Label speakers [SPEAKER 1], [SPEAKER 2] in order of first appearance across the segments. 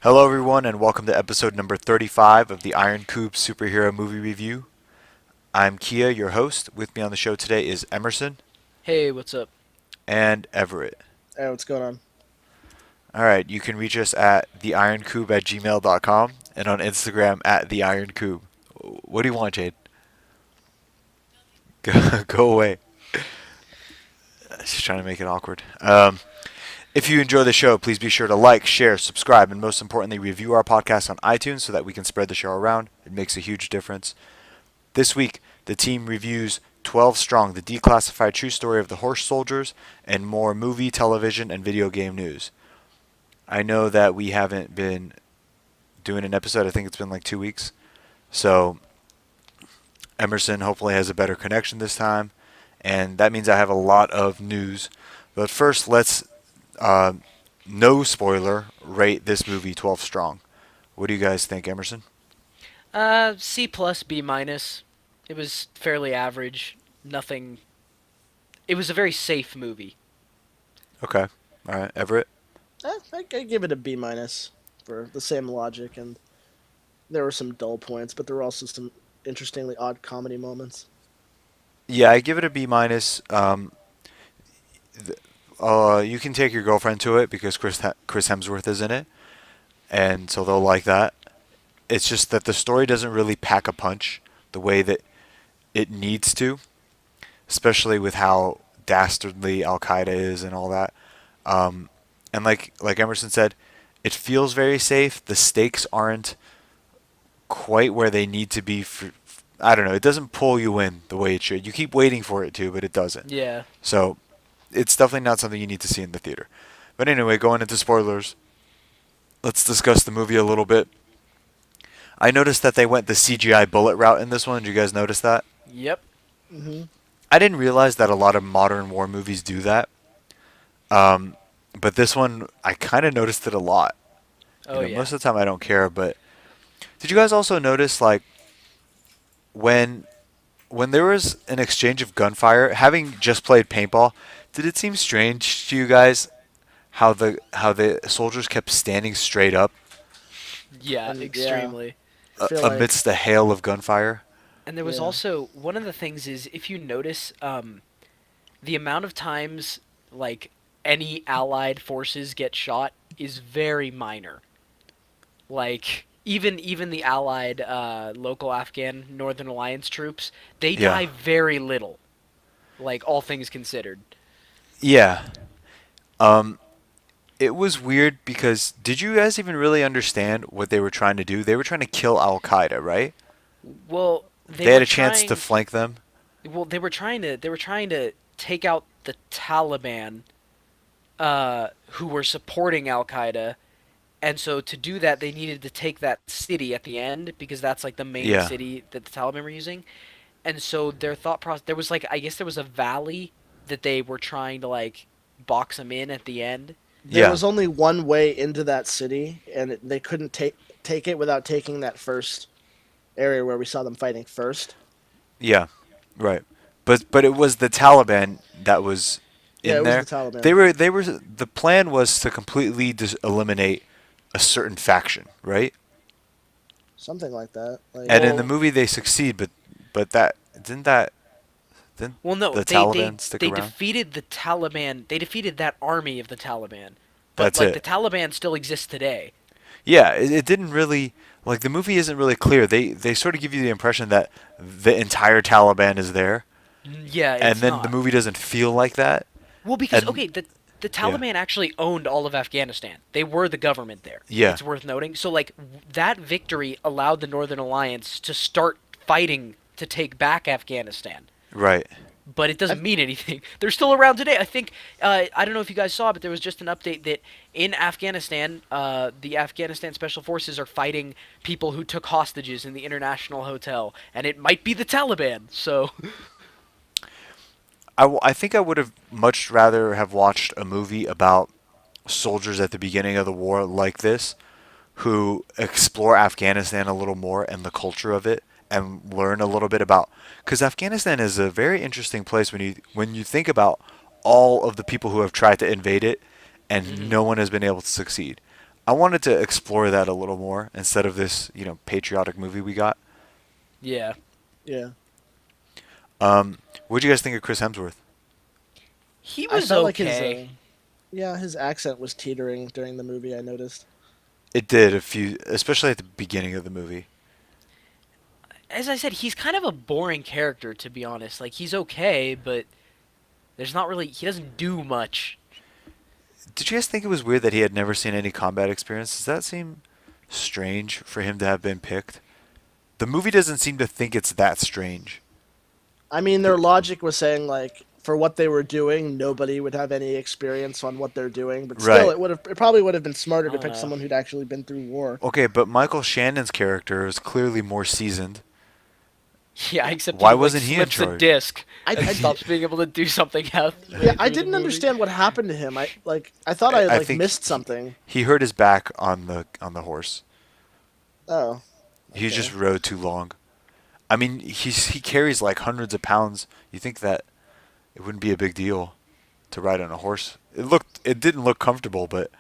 [SPEAKER 1] Hello, everyone, and welcome to episode number 35 of the Iron Koob Superhero Movie Review. I'm Kia, your host. With me on the show today is Emerson
[SPEAKER 2] Hey, what's up?
[SPEAKER 1] and Everett.
[SPEAKER 3] Hey, what's going on?
[SPEAKER 1] All right, you can reach us at theironkoob@gmail.com and on Instagram at theironkoob. What do you want, Jade? Go away. She's trying to make it awkward. If you enjoy the show, please be sure to like, share, subscribe, and most importantly, review our podcast on iTunes so that we can spread the show around. It makes a huge difference. This week, the team reviews 12 Strong, the declassified true story of the horse soldiers, and more movie, television, and video game news. I know that we haven't been doing an episode. I think it's been like 2 weeks. So Emerson hopefully has a better connection this time. And that means I have a lot of news. But first, let's, uh, no spoiler, rate this movie 12 Strong. What do you guys think, Emerson?
[SPEAKER 2] C plus, B minus. It was fairly average. Nothing. It was a very safe movie.
[SPEAKER 1] Okay. All right. Everett?
[SPEAKER 3] I give it a B minus for the same logic, and there were some dull points, but there were also some interestingly odd comedy moments.
[SPEAKER 1] Yeah, I give it a B minus. You can take your girlfriend to it because Chris Hemsworth is in it, and so they'll like that. It's just that the story doesn't really pack a punch the way that it needs to, especially with how dastardly Al Qaeda is and all that. And like Emerson said, it feels very safe. The stakes aren't quite where they need to be for. I don't know. It doesn't pull you in the way it should. You keep waiting for it to, but it doesn't.
[SPEAKER 2] Yeah.
[SPEAKER 1] So it's definitely not something you need to see in the theater. But anyway, going into spoilers, let's discuss the movie a little bit. I noticed that they went the CGI bullet route in this one. Did you guys notice that?
[SPEAKER 2] Yep.
[SPEAKER 3] Mm-hmm.
[SPEAKER 1] I didn't realize that a lot of modern war movies do that. Um, but this one, I kind of noticed it a lot.
[SPEAKER 2] Oh yeah.
[SPEAKER 1] Most of the time I don't care, but did you guys also notice like when when there was an exchange of gunfire, having just played paintball, did it seem strange to you guys how the soldiers kept standing straight up
[SPEAKER 2] Yeah.
[SPEAKER 3] And yeah,
[SPEAKER 2] Extremely.
[SPEAKER 3] I feel like
[SPEAKER 1] amidst the hail of gunfire?
[SPEAKER 2] And there was
[SPEAKER 3] yeah,
[SPEAKER 2] also one of the things is if you notice, the amount of times like any Allied forces get shot is very minor. Like even the Allied local Afghan Northern Alliance troops, they
[SPEAKER 1] Yeah.
[SPEAKER 2] die very little. Like all things considered.
[SPEAKER 1] Yeah. Um, it was weird because did you guys even really understand what they were trying to do? They were trying to kill Al Qaeda, right?
[SPEAKER 2] Well, they
[SPEAKER 1] They had
[SPEAKER 2] were
[SPEAKER 1] a chance to
[SPEAKER 2] trying.
[SPEAKER 1] flank them.
[SPEAKER 2] Well, they were trying to take out the Taliban, who were supporting Al Qaeda, and so to do that, they needed to take that city at the end because that's like the main
[SPEAKER 1] Yeah.
[SPEAKER 2] city that the Taliban were using. And so their thought process, there was like I guess there was a valley that they were trying to like box them in at the end.
[SPEAKER 3] there
[SPEAKER 1] Yeah.
[SPEAKER 3] was only one way into that city, and they couldn't take it without taking that first area where we saw them fighting first.
[SPEAKER 1] Yeah. Right. But it was the Taliban that was
[SPEAKER 3] Yeah,
[SPEAKER 1] in
[SPEAKER 3] it was the
[SPEAKER 1] there. They
[SPEAKER 3] Taliban,
[SPEAKER 1] were they were the plan was to completely eliminate a certain faction, right?
[SPEAKER 3] something like that. Like,
[SPEAKER 1] And in the
[SPEAKER 2] Well,
[SPEAKER 1] movie they succeed, but didn't
[SPEAKER 2] well, no,
[SPEAKER 1] the
[SPEAKER 2] they they
[SPEAKER 1] Taliban stick
[SPEAKER 2] they
[SPEAKER 1] around?
[SPEAKER 2] defeated the Taliban. They defeated that army of the Taliban, but
[SPEAKER 1] That's
[SPEAKER 2] like the
[SPEAKER 1] it.
[SPEAKER 2] Taliban still exists today.
[SPEAKER 1] Yeah, it didn't really like the movie isn't really clear. They sort of give you the impression that the entire Taliban is there,
[SPEAKER 2] Yeah,
[SPEAKER 1] and
[SPEAKER 2] it's
[SPEAKER 1] then the
[SPEAKER 2] not.
[SPEAKER 1] movie doesn't feel like that.
[SPEAKER 2] Well, because
[SPEAKER 1] And
[SPEAKER 2] okay, the
[SPEAKER 1] yeah,
[SPEAKER 2] Taliban actually owned all of Afghanistan. They were the government there.
[SPEAKER 1] yeah,
[SPEAKER 2] It's worth noting. So like that victory allowed the Northern Alliance to start fighting to take back Afghanistan.
[SPEAKER 1] right.
[SPEAKER 2] But it
[SPEAKER 3] I,
[SPEAKER 2] doesn't mean anything. They're still around today. I think I don't know if you guys saw, but there was just an update that in Afghanistan, the Afghanistan Special Forces are fighting people who took hostages in the International Hotel, and it might be the Taliban. So
[SPEAKER 1] I think I would have much rather have watched a movie about soldiers at the beginning of the war like this who explore Afghanistan a little more and the culture of it and learn a little bit about because Afghanistan is a very interesting place when you think about all of the people who have tried to invade it and
[SPEAKER 2] mhm.
[SPEAKER 1] no one has been able to succeed. I wanted to explore that a little more instead of this, patriotic movie we got.
[SPEAKER 2] Yeah.
[SPEAKER 3] Yeah.
[SPEAKER 1] What do you guys think of Chris Hemsworth?
[SPEAKER 2] He
[SPEAKER 3] I
[SPEAKER 2] was
[SPEAKER 3] felt like his
[SPEAKER 2] okay.
[SPEAKER 3] yeah, his accent was teetering during the movie, I noticed.
[SPEAKER 1] It did a few, especially at the beginning of the movie.
[SPEAKER 2] As I said, he's kind of a boring character, to be honest. Like, he's okay, but there's not really. He doesn't do much.
[SPEAKER 1] Did you guys think it was weird that he had never seen any combat experience? Does that seem strange for him to have been picked? The movie doesn't seem to think it's that strange.
[SPEAKER 3] I mean, their logic was saying like for what they were doing, nobody would have any experience on what they're doing, but still,
[SPEAKER 1] Right.
[SPEAKER 3] it probably would have been smarter
[SPEAKER 2] I
[SPEAKER 3] to
[SPEAKER 2] don't
[SPEAKER 3] pick
[SPEAKER 2] know.
[SPEAKER 3] someone who'd actually been through war.
[SPEAKER 1] Okay, but Michael Shannon's character is clearly more seasoned.
[SPEAKER 2] Yeah, except
[SPEAKER 1] Why
[SPEAKER 2] he like
[SPEAKER 1] wasn't he in
[SPEAKER 2] slips a
[SPEAKER 1] charge?
[SPEAKER 2] disc
[SPEAKER 3] I,
[SPEAKER 2] and
[SPEAKER 3] I
[SPEAKER 2] stops being able to do something else.
[SPEAKER 3] yeah, I didn't understand what happened to him. I thought I had
[SPEAKER 1] I
[SPEAKER 3] like
[SPEAKER 1] think
[SPEAKER 3] missed something.
[SPEAKER 1] he hurt his back on the horse.
[SPEAKER 3] Oh,
[SPEAKER 1] He
[SPEAKER 3] okay.
[SPEAKER 1] just rode too long. I mean, he carries like hundreds of pounds. You think that it wouldn't be a big deal to ride on a horse? It didn't look comfortable, but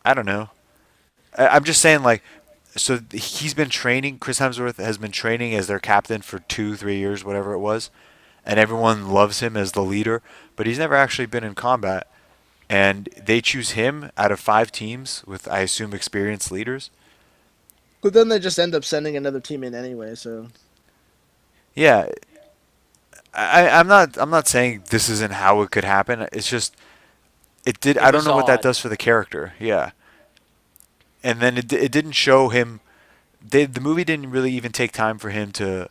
[SPEAKER 1] I don't know. I'm just saying, like, so he's been training. Chris Hemsworth has been training as their captain for 2, 3 years, whatever it was, and everyone loves him as the leader. But he's never actually been in combat, and they choose him out of 5 teams with, I assume, experienced leaders.
[SPEAKER 3] But then they just end up sending another team in anyway. So
[SPEAKER 1] Yeah, I'm not saying this isn't how it could happen. It's just it did.
[SPEAKER 2] It
[SPEAKER 1] I don't
[SPEAKER 2] was
[SPEAKER 1] know what that
[SPEAKER 2] odd.
[SPEAKER 1] does for the character. Yeah, and then it didn't show him. The movie didn't really even take time for him to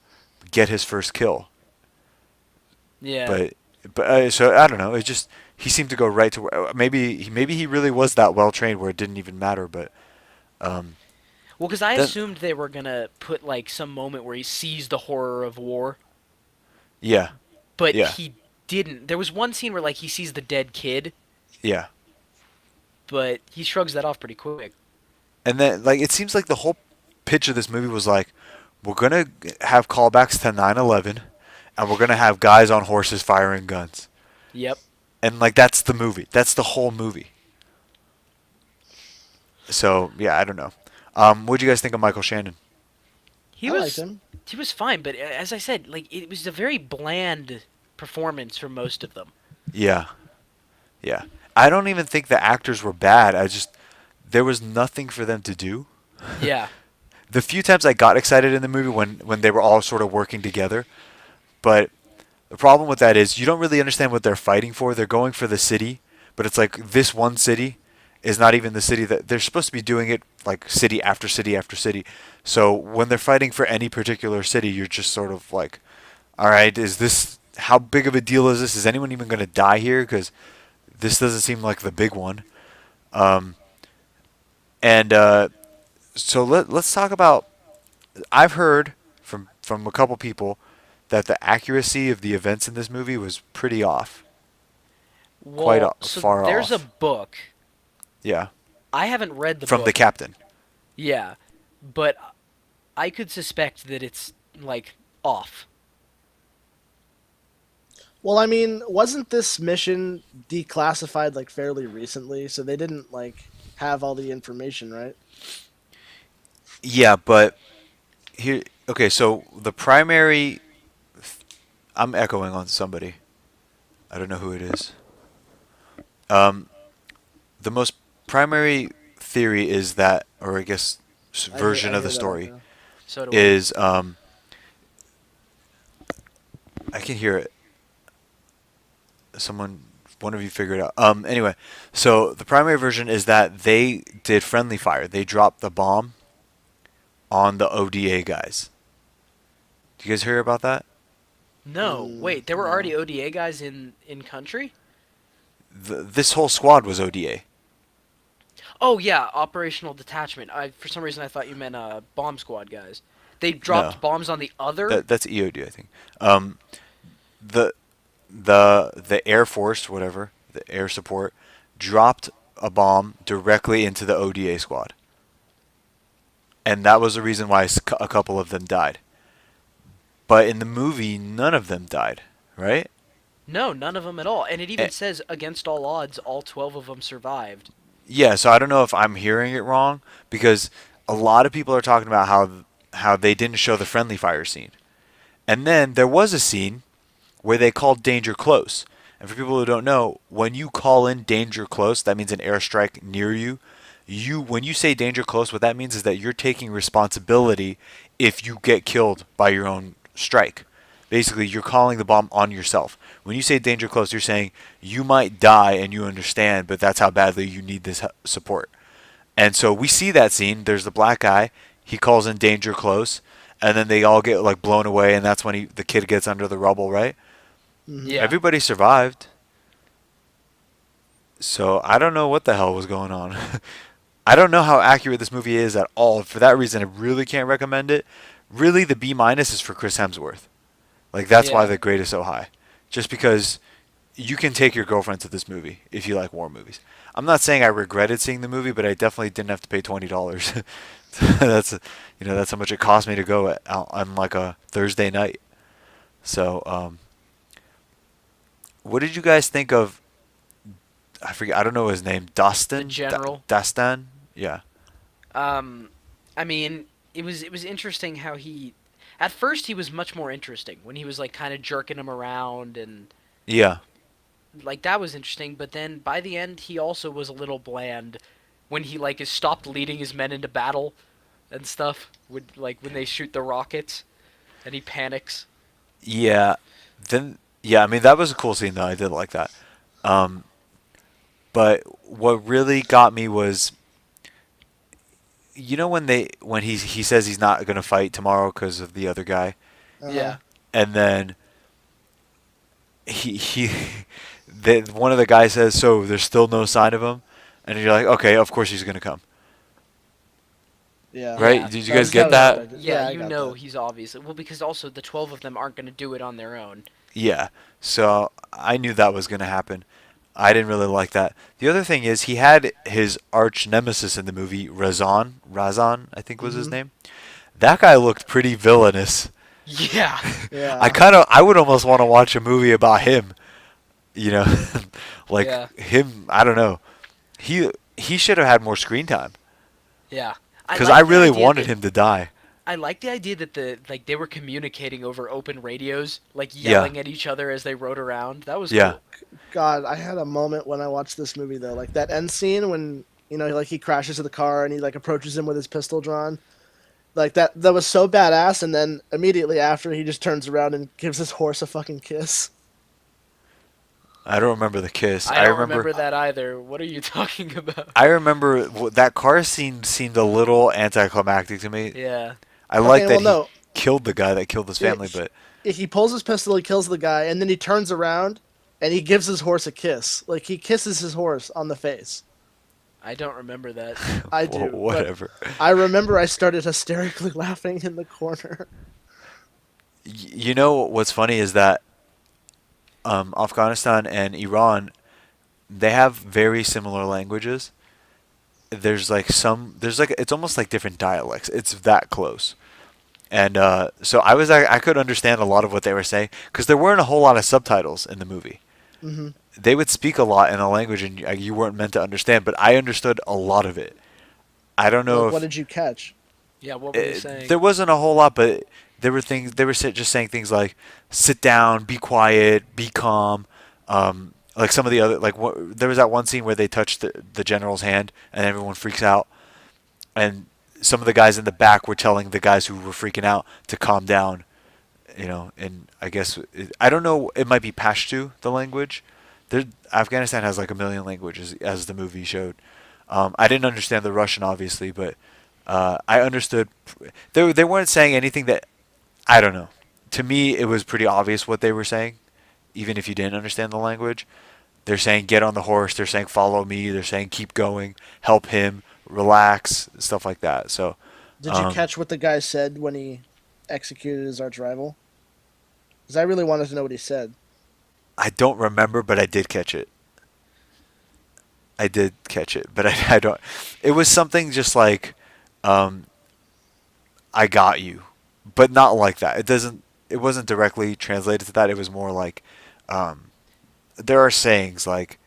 [SPEAKER 1] get his first kill.
[SPEAKER 2] Yeah.
[SPEAKER 1] But so I don't know. It just he seemed to go right to where maybe he really was that well trained where it didn't even matter. But um,
[SPEAKER 2] Well, because I
[SPEAKER 1] that
[SPEAKER 2] assumed they were gonna put like some moment where he sees the horror of war,
[SPEAKER 1] yeah,
[SPEAKER 2] but
[SPEAKER 1] yeah,
[SPEAKER 2] he didn't. There was one scene where like he sees the dead kid,
[SPEAKER 1] yeah.
[SPEAKER 2] but he shrugs that off pretty quick.
[SPEAKER 1] And then like it seems like the whole pitch of this movie was like we're gonna have callbacks to 9/11, and we're gonna have guys on horses firing guns.
[SPEAKER 2] Yep.
[SPEAKER 1] And like that's the movie. That's the whole movie. So yeah, I don't know. What do you guys think of Michael Shannon?
[SPEAKER 2] He
[SPEAKER 3] I liked
[SPEAKER 2] was
[SPEAKER 3] him.
[SPEAKER 2] he was fine, but as I said, like it was a very bland performance for most of them.
[SPEAKER 1] Yeah, yeah. I don't even think the actors were bad. I just there was nothing for them to do.
[SPEAKER 2] Yeah.
[SPEAKER 1] The few times I got excited in the movie when they were all sort of working together, but the problem with that is you don't really understand what they're fighting for. They're going for the city, but it's like this one city is not even the city that they're supposed to be doing it like city after city after city. So when they're fighting for any particular city, you're just sort of like, all right, is this how big of a deal is this? Is anyone even going to die here? Because this doesn't seem like the big one. Um, and so let's talk about. I've heard from a couple people that the accuracy of the events in this movie was pretty off, quite
[SPEAKER 2] Well, so
[SPEAKER 1] far
[SPEAKER 2] there's a
[SPEAKER 1] off.
[SPEAKER 2] book.
[SPEAKER 1] Yeah,
[SPEAKER 2] I haven't read the
[SPEAKER 1] from the
[SPEAKER 2] book.
[SPEAKER 1] captain.
[SPEAKER 2] Yeah, but I could suspect that it's like off.
[SPEAKER 3] Well, I mean, wasn't this mission declassified like fairly recently? So they didn't like have all the information, right?
[SPEAKER 1] Yeah, but here, okay. So the primary, I'm echoing on somebody. I don't know who it is. Um, the most primary theory is that, or I guess version
[SPEAKER 3] I
[SPEAKER 1] of the
[SPEAKER 3] hear that
[SPEAKER 1] story
[SPEAKER 3] echo.
[SPEAKER 2] So do I.
[SPEAKER 1] is I can hear it. Someone, one of you figure it out. Anyway, so the primary version is that they did friendly fire. They dropped the bomb on the ODA guys. Do you guys hear about that?
[SPEAKER 2] No, wait, there were
[SPEAKER 3] No.
[SPEAKER 2] already ODA guys in country?
[SPEAKER 1] This whole squad was ODA.
[SPEAKER 2] Oh yeah, operational detachment. I for some reason I thought you meant bomb squad guys. They
[SPEAKER 1] No,
[SPEAKER 2] dropped bombs on the other.
[SPEAKER 1] that's EOD, I think. The the Air Force, whatever, the air support, dropped a bomb directly into the ODA squad, and that was the reason why a couple of them died. But in the movie, none of them died, right?
[SPEAKER 2] No, none of them at all. And it
[SPEAKER 1] Eh,
[SPEAKER 2] even says against all odds, all 12 of them survived.
[SPEAKER 1] Yeah, so I don't know if I'm hearing it wrong because a lot of people are talking about how they didn't show the friendly fire scene. And then there was a scene where they called danger close. And for people who don't know, when you call in danger close, that means an airstrike near you. When you say danger close, what that means is that you're taking responsibility if you get killed by your own strike. Basically, you're calling the bomb on yourself. When you say danger close, you're saying you might die and you understand, but that's how badly you need this support. And so we see that scene. There's the black guy. He calls in danger close, and then they all get like blown away, and that's when the kid gets under the rubble, right?
[SPEAKER 2] Yeah.
[SPEAKER 1] Everybody survived. So I don't know what the hell was going on. I don't know how accurate this movie is at all. For that reason, I really can't recommend it. Really, the B minus is for Chris Hemsworth. Like that's why
[SPEAKER 2] Yeah.
[SPEAKER 1] the grade is so high. Just because you can take your girlfriend to this movie if you like war movies. I'm not saying I regretted seeing the movie, but I definitely didn't have to pay $20. that's that's how much it cost me to go on like a Thursday night. So what did you guys think of? I forget. I don't know his name.
[SPEAKER 2] The
[SPEAKER 1] Dustin.
[SPEAKER 2] general.
[SPEAKER 1] Dastan. Yeah.
[SPEAKER 2] I mean, it was interesting how he, at first he was much more interesting when he was like kind of jerking him around and
[SPEAKER 1] Yeah.
[SPEAKER 2] like that was interesting. But then by the end, he also was a little bland when he like is stopped leading his men into battle and stuff. With like when they shoot the rockets and he panics.
[SPEAKER 1] Yeah. Then yeah. I mean that was a cool scene though. I did like that. Um, but what really got me was when he says he's not gonna fight tomorrow because of the other guy,
[SPEAKER 3] Uh-huh.
[SPEAKER 1] and then he one of the guys says, "So there's still no sign of him," and you're like, "Okay, of course he's gonna come."
[SPEAKER 3] Yeah.
[SPEAKER 1] Right?
[SPEAKER 2] Yeah.
[SPEAKER 1] Did you
[SPEAKER 3] That
[SPEAKER 1] guys
[SPEAKER 3] was
[SPEAKER 1] get
[SPEAKER 3] kinda
[SPEAKER 1] that?
[SPEAKER 3] expected.
[SPEAKER 2] Yeah,
[SPEAKER 3] I
[SPEAKER 2] you
[SPEAKER 3] got
[SPEAKER 2] know
[SPEAKER 3] that.
[SPEAKER 2] he's obviously well because also the 12 of them aren't going to do it on their own.
[SPEAKER 1] Yeah. So I knew that was gonna happen. I didn't really like that. The other thing is he had his arch nemesis in the movie, Razan, I think was his
[SPEAKER 3] Mhm.
[SPEAKER 1] name. That guy looked pretty villainous.
[SPEAKER 2] Yeah.
[SPEAKER 3] Yeah.
[SPEAKER 1] I would almost want to watch a movie about him. You know, like
[SPEAKER 2] Yeah.
[SPEAKER 1] him. I don't know. He should have had more screen time
[SPEAKER 2] Yeah.
[SPEAKER 1] because I
[SPEAKER 2] like the
[SPEAKER 1] really
[SPEAKER 2] idea
[SPEAKER 1] wanted
[SPEAKER 2] that-
[SPEAKER 1] him to die.
[SPEAKER 2] I like the idea that they were communicating over open radios, like
[SPEAKER 1] Yeah.
[SPEAKER 2] yelling at each other as they rode around. That was
[SPEAKER 1] Yeah.
[SPEAKER 2] cool.
[SPEAKER 3] God, I had a moment when I watched this movie though, like that end scene when like he crashes to the car and he like approaches him with his pistol drawn. Like that was so badass, and then immediately after he just turns around and gives his horse a fucking kiss.
[SPEAKER 1] I don't remember the kiss.
[SPEAKER 2] I don't remember that either. What are you talking about?
[SPEAKER 1] I remember that car scene seemed a little anticlimactic to me.
[SPEAKER 2] Yeah.
[SPEAKER 1] I like that
[SPEAKER 3] well, no.
[SPEAKER 1] he killed the guy that killed his
[SPEAKER 3] Yeah,
[SPEAKER 1] family, but
[SPEAKER 3] He pulls his pistol, he kills the guy, and then he turns around and he gives his horse a kiss. Like he kisses his horse on the face.
[SPEAKER 2] I don't remember that.
[SPEAKER 3] I do. but
[SPEAKER 1] whatever.
[SPEAKER 3] I remember I started hysterically laughing in the corner.
[SPEAKER 1] You know what's funny is that Afghanistan and Iran, they have very similar languages. There's like it's almost like different dialects. It's that close. And so I could understand a lot of what they were saying because there weren't a whole lot of subtitles in the movie.
[SPEAKER 3] Hmm.
[SPEAKER 1] They would speak a lot in a language and you weren't meant to understand, but I understood a lot of it. I don't know
[SPEAKER 3] What did you catch?
[SPEAKER 2] Yeah, what were they saying?
[SPEAKER 1] there wasn't a whole lot, but there were things. They were just saying things like "sit down, be quiet, be calm." Like some of the other, there was that one scene where they touched the general's hand and everyone freaks out, and some of the guys in the back were telling the guys who were freaking out to calm down. And I guess I don't know. It might be Pashto, the language. Afghanistan has like a million languages, as the movie showed. I didn't understand the Russian, obviously, but I understood. They weren't saying anything that I don't know. To me, it was pretty obvious what they were saying, even if you didn't understand the language. They're saying get on the horse. They're saying follow me. They're saying keep going, help him, relax, stuff like that. So,
[SPEAKER 3] Did you catch what the guy said when he executed his arch rival? Because I really wanted to know what he said.
[SPEAKER 1] I don't remember, but I did catch it. I did catch it, but I don't. It was something just like, "I got you," but not like that. It doesn't. It wasn't directly translated to that. It was more like, there are sayings like,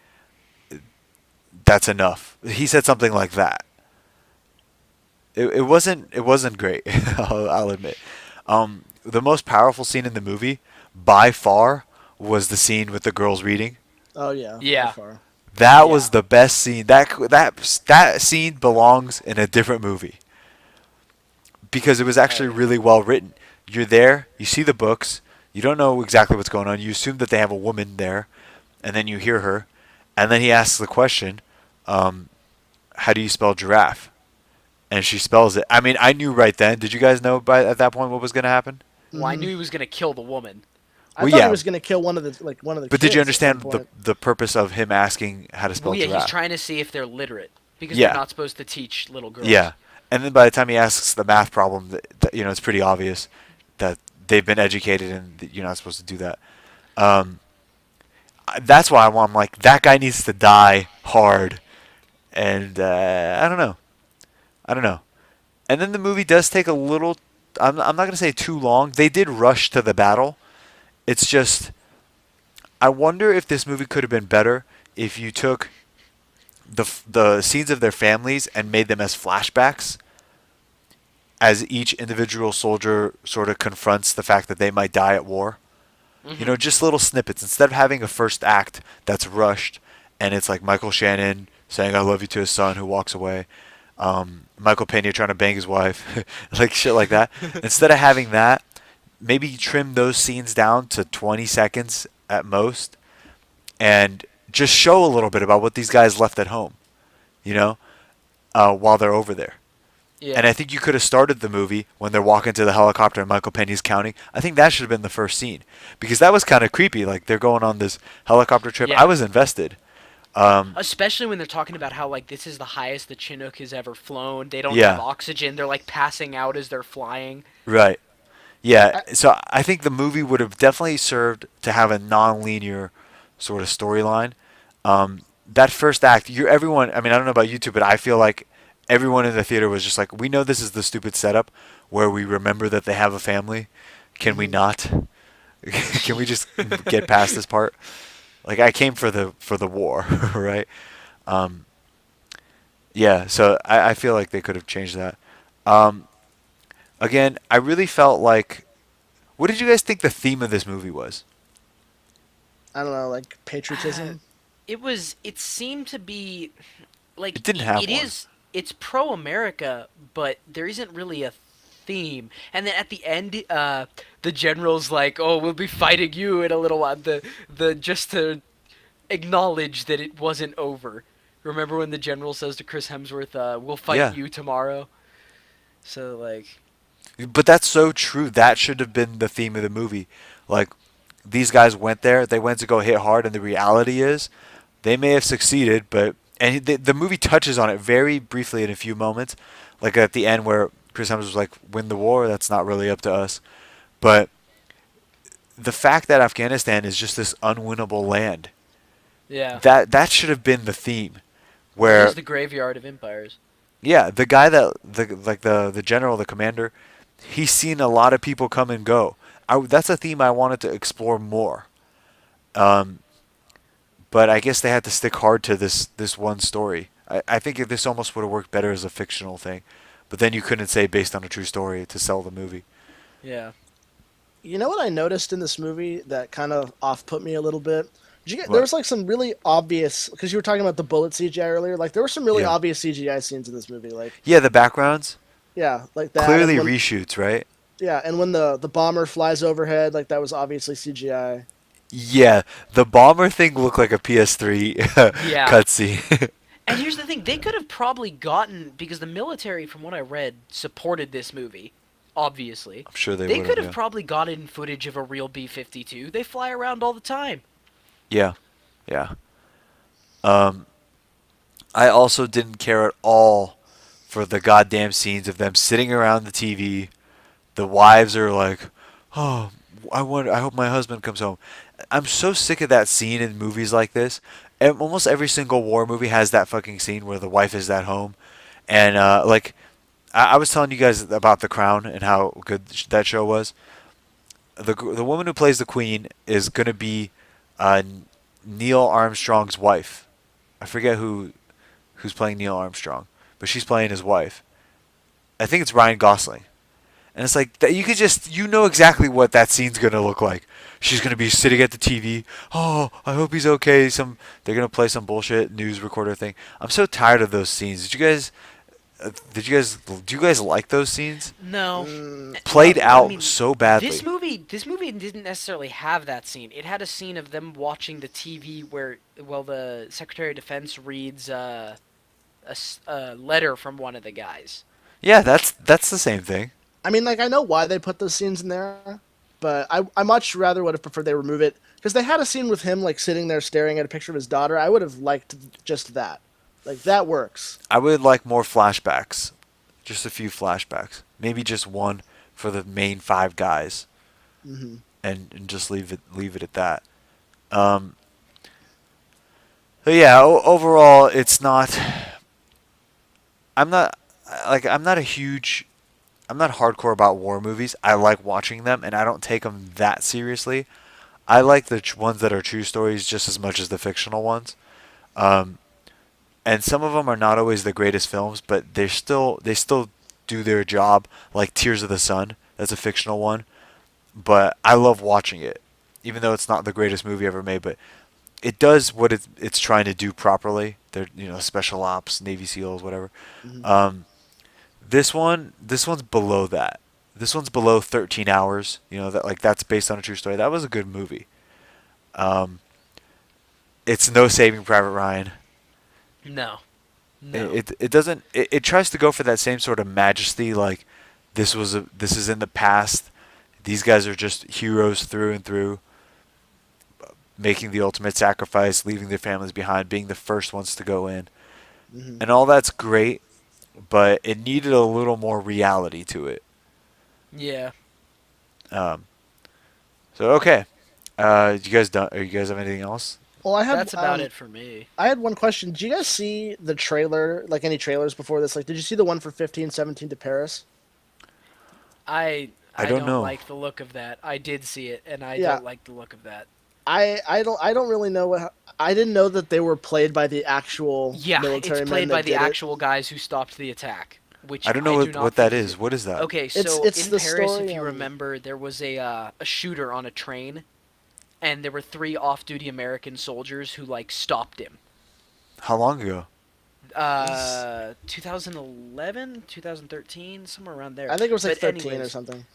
[SPEAKER 1] that's enough. He said something like that. It wasn't great. I'll admit. The most powerful scene in the movie by far was the scene with the girls reading.
[SPEAKER 3] Oh yeah, by
[SPEAKER 2] Yeah.
[SPEAKER 3] far.
[SPEAKER 1] That
[SPEAKER 2] Yeah.
[SPEAKER 1] was the best scene. That scene belongs in a different movie because it was actually
[SPEAKER 2] Oh,
[SPEAKER 1] really well written. You're there, you see the books, you don't know exactly what's going on. You assume that they have a woman there, and then you hear her, and then he asks the question, "How do you spell giraffe?" And she spells it. I mean, I knew right then. Did you guys know at that point what was going to happen?
[SPEAKER 2] well, I
[SPEAKER 3] Hmm.
[SPEAKER 2] knew he was gonna kill the woman.
[SPEAKER 3] I
[SPEAKER 1] Well,
[SPEAKER 3] thought he
[SPEAKER 1] yeah,
[SPEAKER 3] was gonna kill one of the
[SPEAKER 1] but
[SPEAKER 3] kids
[SPEAKER 1] did you
[SPEAKER 3] at some
[SPEAKER 1] understand
[SPEAKER 3] point.
[SPEAKER 1] the purpose of him asking how to spell
[SPEAKER 2] Well, yeah,
[SPEAKER 1] giraffe?
[SPEAKER 2] he's trying to see if they're literate because
[SPEAKER 1] Yeah.
[SPEAKER 2] they're not supposed to teach little girls.
[SPEAKER 1] Yeah, and then by the time he asks the math problem, it's pretty obvious that they've been educated and that you're not supposed to do that. Um, that's why I'm like that guy needs to die hard, and I don't know, I don't know. And then the movie does take a little. I'm not gonna say too long. They did rush to the battle. It's just I wonder if this movie could have been better if you took the scenes of their families and made them as flashbacks as each individual soldier sort of confronts the fact that they might die at war.
[SPEAKER 2] Hmm.
[SPEAKER 1] Just little snippets. Instead of having a first act that's rushed and it's like Michael Shannon saying "I love you" to his son who walks away, Michael Pena trying to bang his wife, like shit like that. Instead of having that, maybe trim those scenes down to 20 seconds at most, and just show a little bit about what these guys left at home, you know, while they're over there.
[SPEAKER 2] Yeah.
[SPEAKER 1] And I think you could have started the movie when they're walking to the helicopter and Michael Pena's counting. I think that should have been the first scene because that was kind of creepy. Like they're going on this helicopter trip.
[SPEAKER 2] Yeah.
[SPEAKER 1] I was invested.
[SPEAKER 2] Especially when they're talking about how like this is the highest the Chinook has ever flown. They don't
[SPEAKER 1] Yeah.
[SPEAKER 2] have oxygen. They're like passing out as they're flying.
[SPEAKER 1] Right. Yeah.
[SPEAKER 3] I,
[SPEAKER 1] So I think the movie would have definitely served to have a non-linear sort of storyline. That first act, everyone. I mean, I don't know about you two, but I feel like everyone in the theater was just like, we know this is the stupid setup where we remember that they have a family. Can we not? Can we just get past this part? Like I came for the war, right? Um, yeah. So I feel like they could have changed that. Um, Again, I really felt like. What did you guys think the theme of this movie was?
[SPEAKER 3] I don't know, like patriotism.
[SPEAKER 2] It seemed to be like
[SPEAKER 1] It didn't have
[SPEAKER 2] it
[SPEAKER 1] one.
[SPEAKER 2] is it's pro America, but there isn't really a theme. And then at the end, the general's like, "Oh, we'll be fighting you in a little while." The just to acknowledge that it wasn't over. Remember when the general says to Chris Hemsworth, "We'll fight
[SPEAKER 1] Yeah.
[SPEAKER 2] you tomorrow." So like,
[SPEAKER 1] But that's so true. That should have been the theme of the movie. Like, these guys went there. They went to go hit hard, and the reality is, they may have succeeded, but the movie touches on it very briefly in a few moments, like at the end where Chris Hemsworth was like, "Win the war. That's not really up to us." But the fact that Afghanistan is just this unwinnable land,
[SPEAKER 2] yeah,
[SPEAKER 1] that should have been the theme.
[SPEAKER 2] it
[SPEAKER 1] Where
[SPEAKER 2] is the graveyard of empires.
[SPEAKER 1] yeah, the guy that the general, the commander, he's seen a lot of people come and go. That's a theme I wanted to explore more. Um, but I guess they had to stick hard to this one story. I think if this almost would have worked better as a fictional thing, but then you couldn't say based on a true story to sell the movie.
[SPEAKER 2] Yeah.
[SPEAKER 3] You know what I noticed in this movie that kind of off put me a little bit? There
[SPEAKER 1] What?
[SPEAKER 3] was like some really obvious, because you were talking about the bullet CGI earlier. Like there were some really
[SPEAKER 1] Yeah.
[SPEAKER 3] obvious CGI scenes in this movie. Like
[SPEAKER 1] Yeah, the backgrounds
[SPEAKER 3] yeah, like that.
[SPEAKER 1] clearly
[SPEAKER 3] and when,
[SPEAKER 1] reshoots, right?
[SPEAKER 3] yeah, and when the bomber flies overhead, like that was obviously CGI.
[SPEAKER 1] Yeah, the bomber thing looked like a PS3
[SPEAKER 2] Yeah.
[SPEAKER 1] cutscene.
[SPEAKER 2] And here's the thing, they could have probably gotten, because the military, from what I read, supported this movie, obviously.
[SPEAKER 1] I'm sure they
[SPEAKER 2] They
[SPEAKER 1] would
[SPEAKER 2] could
[SPEAKER 1] have.
[SPEAKER 2] have probably gotten footage of a real B-52. They fly around all the time.
[SPEAKER 1] Yeah, yeah. Um, I also didn't care at all for the goddamn scenes of them sitting around the TV. The wives are like, "Oh, I hope my husband comes home." I'm so sick of that scene in movies like this. Almost every single war movie has that fucking scene where the wife is at home, and like I was telling you guys about The Crown and how good that show was. The woman who plays the queen is gonna be uh, Neil Armstrong's wife. I forget who who's playing Neil Armstrong, but she's playing his wife. I think it's Ryan Gosling. And it's like that you could just you know exactly what that scene's gonna look like. She's gonna be sitting at the TV. Oh, I hope he's okay. They're gonna play some bullshit news recorder thing. I'm so tired of those scenes. Do you guys like those scenes?
[SPEAKER 2] No.
[SPEAKER 1] Played
[SPEAKER 2] I
[SPEAKER 1] out
[SPEAKER 2] mean,
[SPEAKER 1] so badly.
[SPEAKER 2] This movie didn't necessarily have that scene. It had a scene of them watching the TV where, well, the Secretary of Defense reads a letter from one of the guys.
[SPEAKER 1] Yeah, that's the same thing.
[SPEAKER 3] I mean, like I know why they put those scenes in there, but I much rather would have preferred they remove it because they had a scene with him like sitting there staring at a picture of his daughter. I would have liked just that. Like that works.
[SPEAKER 1] I would like more flashbacks. Just a few flashbacks. Maybe just one for the main five guys.
[SPEAKER 3] Hmm.
[SPEAKER 1] And just leave it at that. But yeah, overall it's not I'm not I'm not hardcore about war movies. I like watching them and I don't take them that seriously. I like the ones that are true stories just as much as the fictional ones. And some of them are not always the greatest films, but they still do their job. Like Tears of the Sun, that's a fictional one, but I love watching it, even though it's not the greatest movie ever made. But it does what it's trying to do properly. They're special ops, Navy SEALs, whatever.
[SPEAKER 3] Hmm.
[SPEAKER 1] This one's below that. This one's below 13 hours. That's based on a true story. That was a good movie. It's no Saving Private Ryan.
[SPEAKER 2] No. No.
[SPEAKER 1] It doesn't. It tries to go for that same sort of majesty. Like this is in the past. These guys are just heroes through and through, making the ultimate sacrifice, leaving their families behind, being the first ones to go in,
[SPEAKER 3] Hmm.
[SPEAKER 1] and all that's great. But it needed a little more reality to it.
[SPEAKER 2] Yeah.
[SPEAKER 1] Um, so okay, you guys done? Are you guys have anything else?
[SPEAKER 3] Well, I had
[SPEAKER 2] That's about it for me.
[SPEAKER 3] I had one question. Did you guys see the trailer? Like any trailers before this? Like, did you see the one for 1517 to Paris?
[SPEAKER 2] I
[SPEAKER 1] I don't know.
[SPEAKER 2] like the look of that. I did see it, and I
[SPEAKER 3] Yeah.
[SPEAKER 2] don't like the look of that.
[SPEAKER 3] I don't really know what I didn't know that they were played by the actual
[SPEAKER 2] Yeah,
[SPEAKER 3] military
[SPEAKER 2] it's
[SPEAKER 3] men
[SPEAKER 2] played
[SPEAKER 3] that
[SPEAKER 2] by the
[SPEAKER 3] did it.
[SPEAKER 2] actual guys who stopped the attack, which
[SPEAKER 1] I don't know
[SPEAKER 2] do not
[SPEAKER 1] what that
[SPEAKER 2] think
[SPEAKER 1] is. What is that?
[SPEAKER 2] Okay, so
[SPEAKER 3] It's
[SPEAKER 2] in
[SPEAKER 3] the
[SPEAKER 2] Paris,
[SPEAKER 3] story
[SPEAKER 2] if you
[SPEAKER 3] on-
[SPEAKER 2] remember, there was a shooter on a train, and there were 3 off-duty American soldiers who stopped him.
[SPEAKER 1] How long ago?
[SPEAKER 2] 2011, 2013, somewhere around there.
[SPEAKER 3] I think it was like
[SPEAKER 2] But
[SPEAKER 3] 13 or
[SPEAKER 2] anyways,
[SPEAKER 3] something.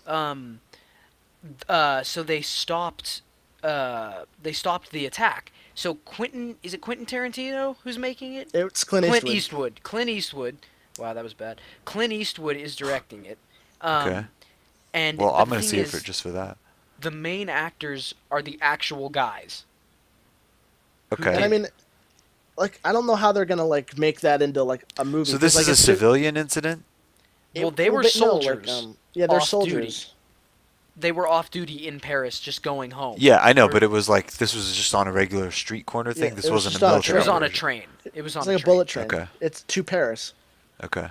[SPEAKER 2] So they stopped the attack. So is it Quentin Tarantino who's making it?
[SPEAKER 3] It's Clint Eastwood.
[SPEAKER 2] Clint Eastwood. Wow, that was bad. Clint Eastwood is directing it.
[SPEAKER 1] Okay.
[SPEAKER 2] And
[SPEAKER 1] Well,
[SPEAKER 2] but
[SPEAKER 1] I'm
[SPEAKER 2] the
[SPEAKER 1] gonna
[SPEAKER 2] thing
[SPEAKER 1] see it
[SPEAKER 2] is,
[SPEAKER 1] for just for that.
[SPEAKER 2] the main actors are the actual guys.
[SPEAKER 1] Okay.
[SPEAKER 3] And I mean, like I don't know how they're gonna make that into a movie.
[SPEAKER 1] So this
[SPEAKER 3] 'cause,
[SPEAKER 1] is a
[SPEAKER 3] it's
[SPEAKER 1] civilian incident?
[SPEAKER 2] Well, they were
[SPEAKER 3] no,
[SPEAKER 2] soldiers.
[SPEAKER 3] yeah, they're
[SPEAKER 2] off-duty.
[SPEAKER 3] soldiers.
[SPEAKER 2] They were off duty in Paris, just going home.
[SPEAKER 1] Yeah, I know,
[SPEAKER 2] Or-
[SPEAKER 1] but it was this was just on a regular street corner thing.
[SPEAKER 3] Yeah,
[SPEAKER 1] This
[SPEAKER 3] it was
[SPEAKER 1] wasn't
[SPEAKER 3] just
[SPEAKER 1] a
[SPEAKER 3] on a
[SPEAKER 2] It
[SPEAKER 1] military.
[SPEAKER 2] was on a
[SPEAKER 1] operation.
[SPEAKER 2] train. It was on
[SPEAKER 3] It's
[SPEAKER 2] a
[SPEAKER 3] like a
[SPEAKER 2] train.
[SPEAKER 3] bullet train.
[SPEAKER 1] Okay.
[SPEAKER 3] It's to Paris.
[SPEAKER 1] Okay.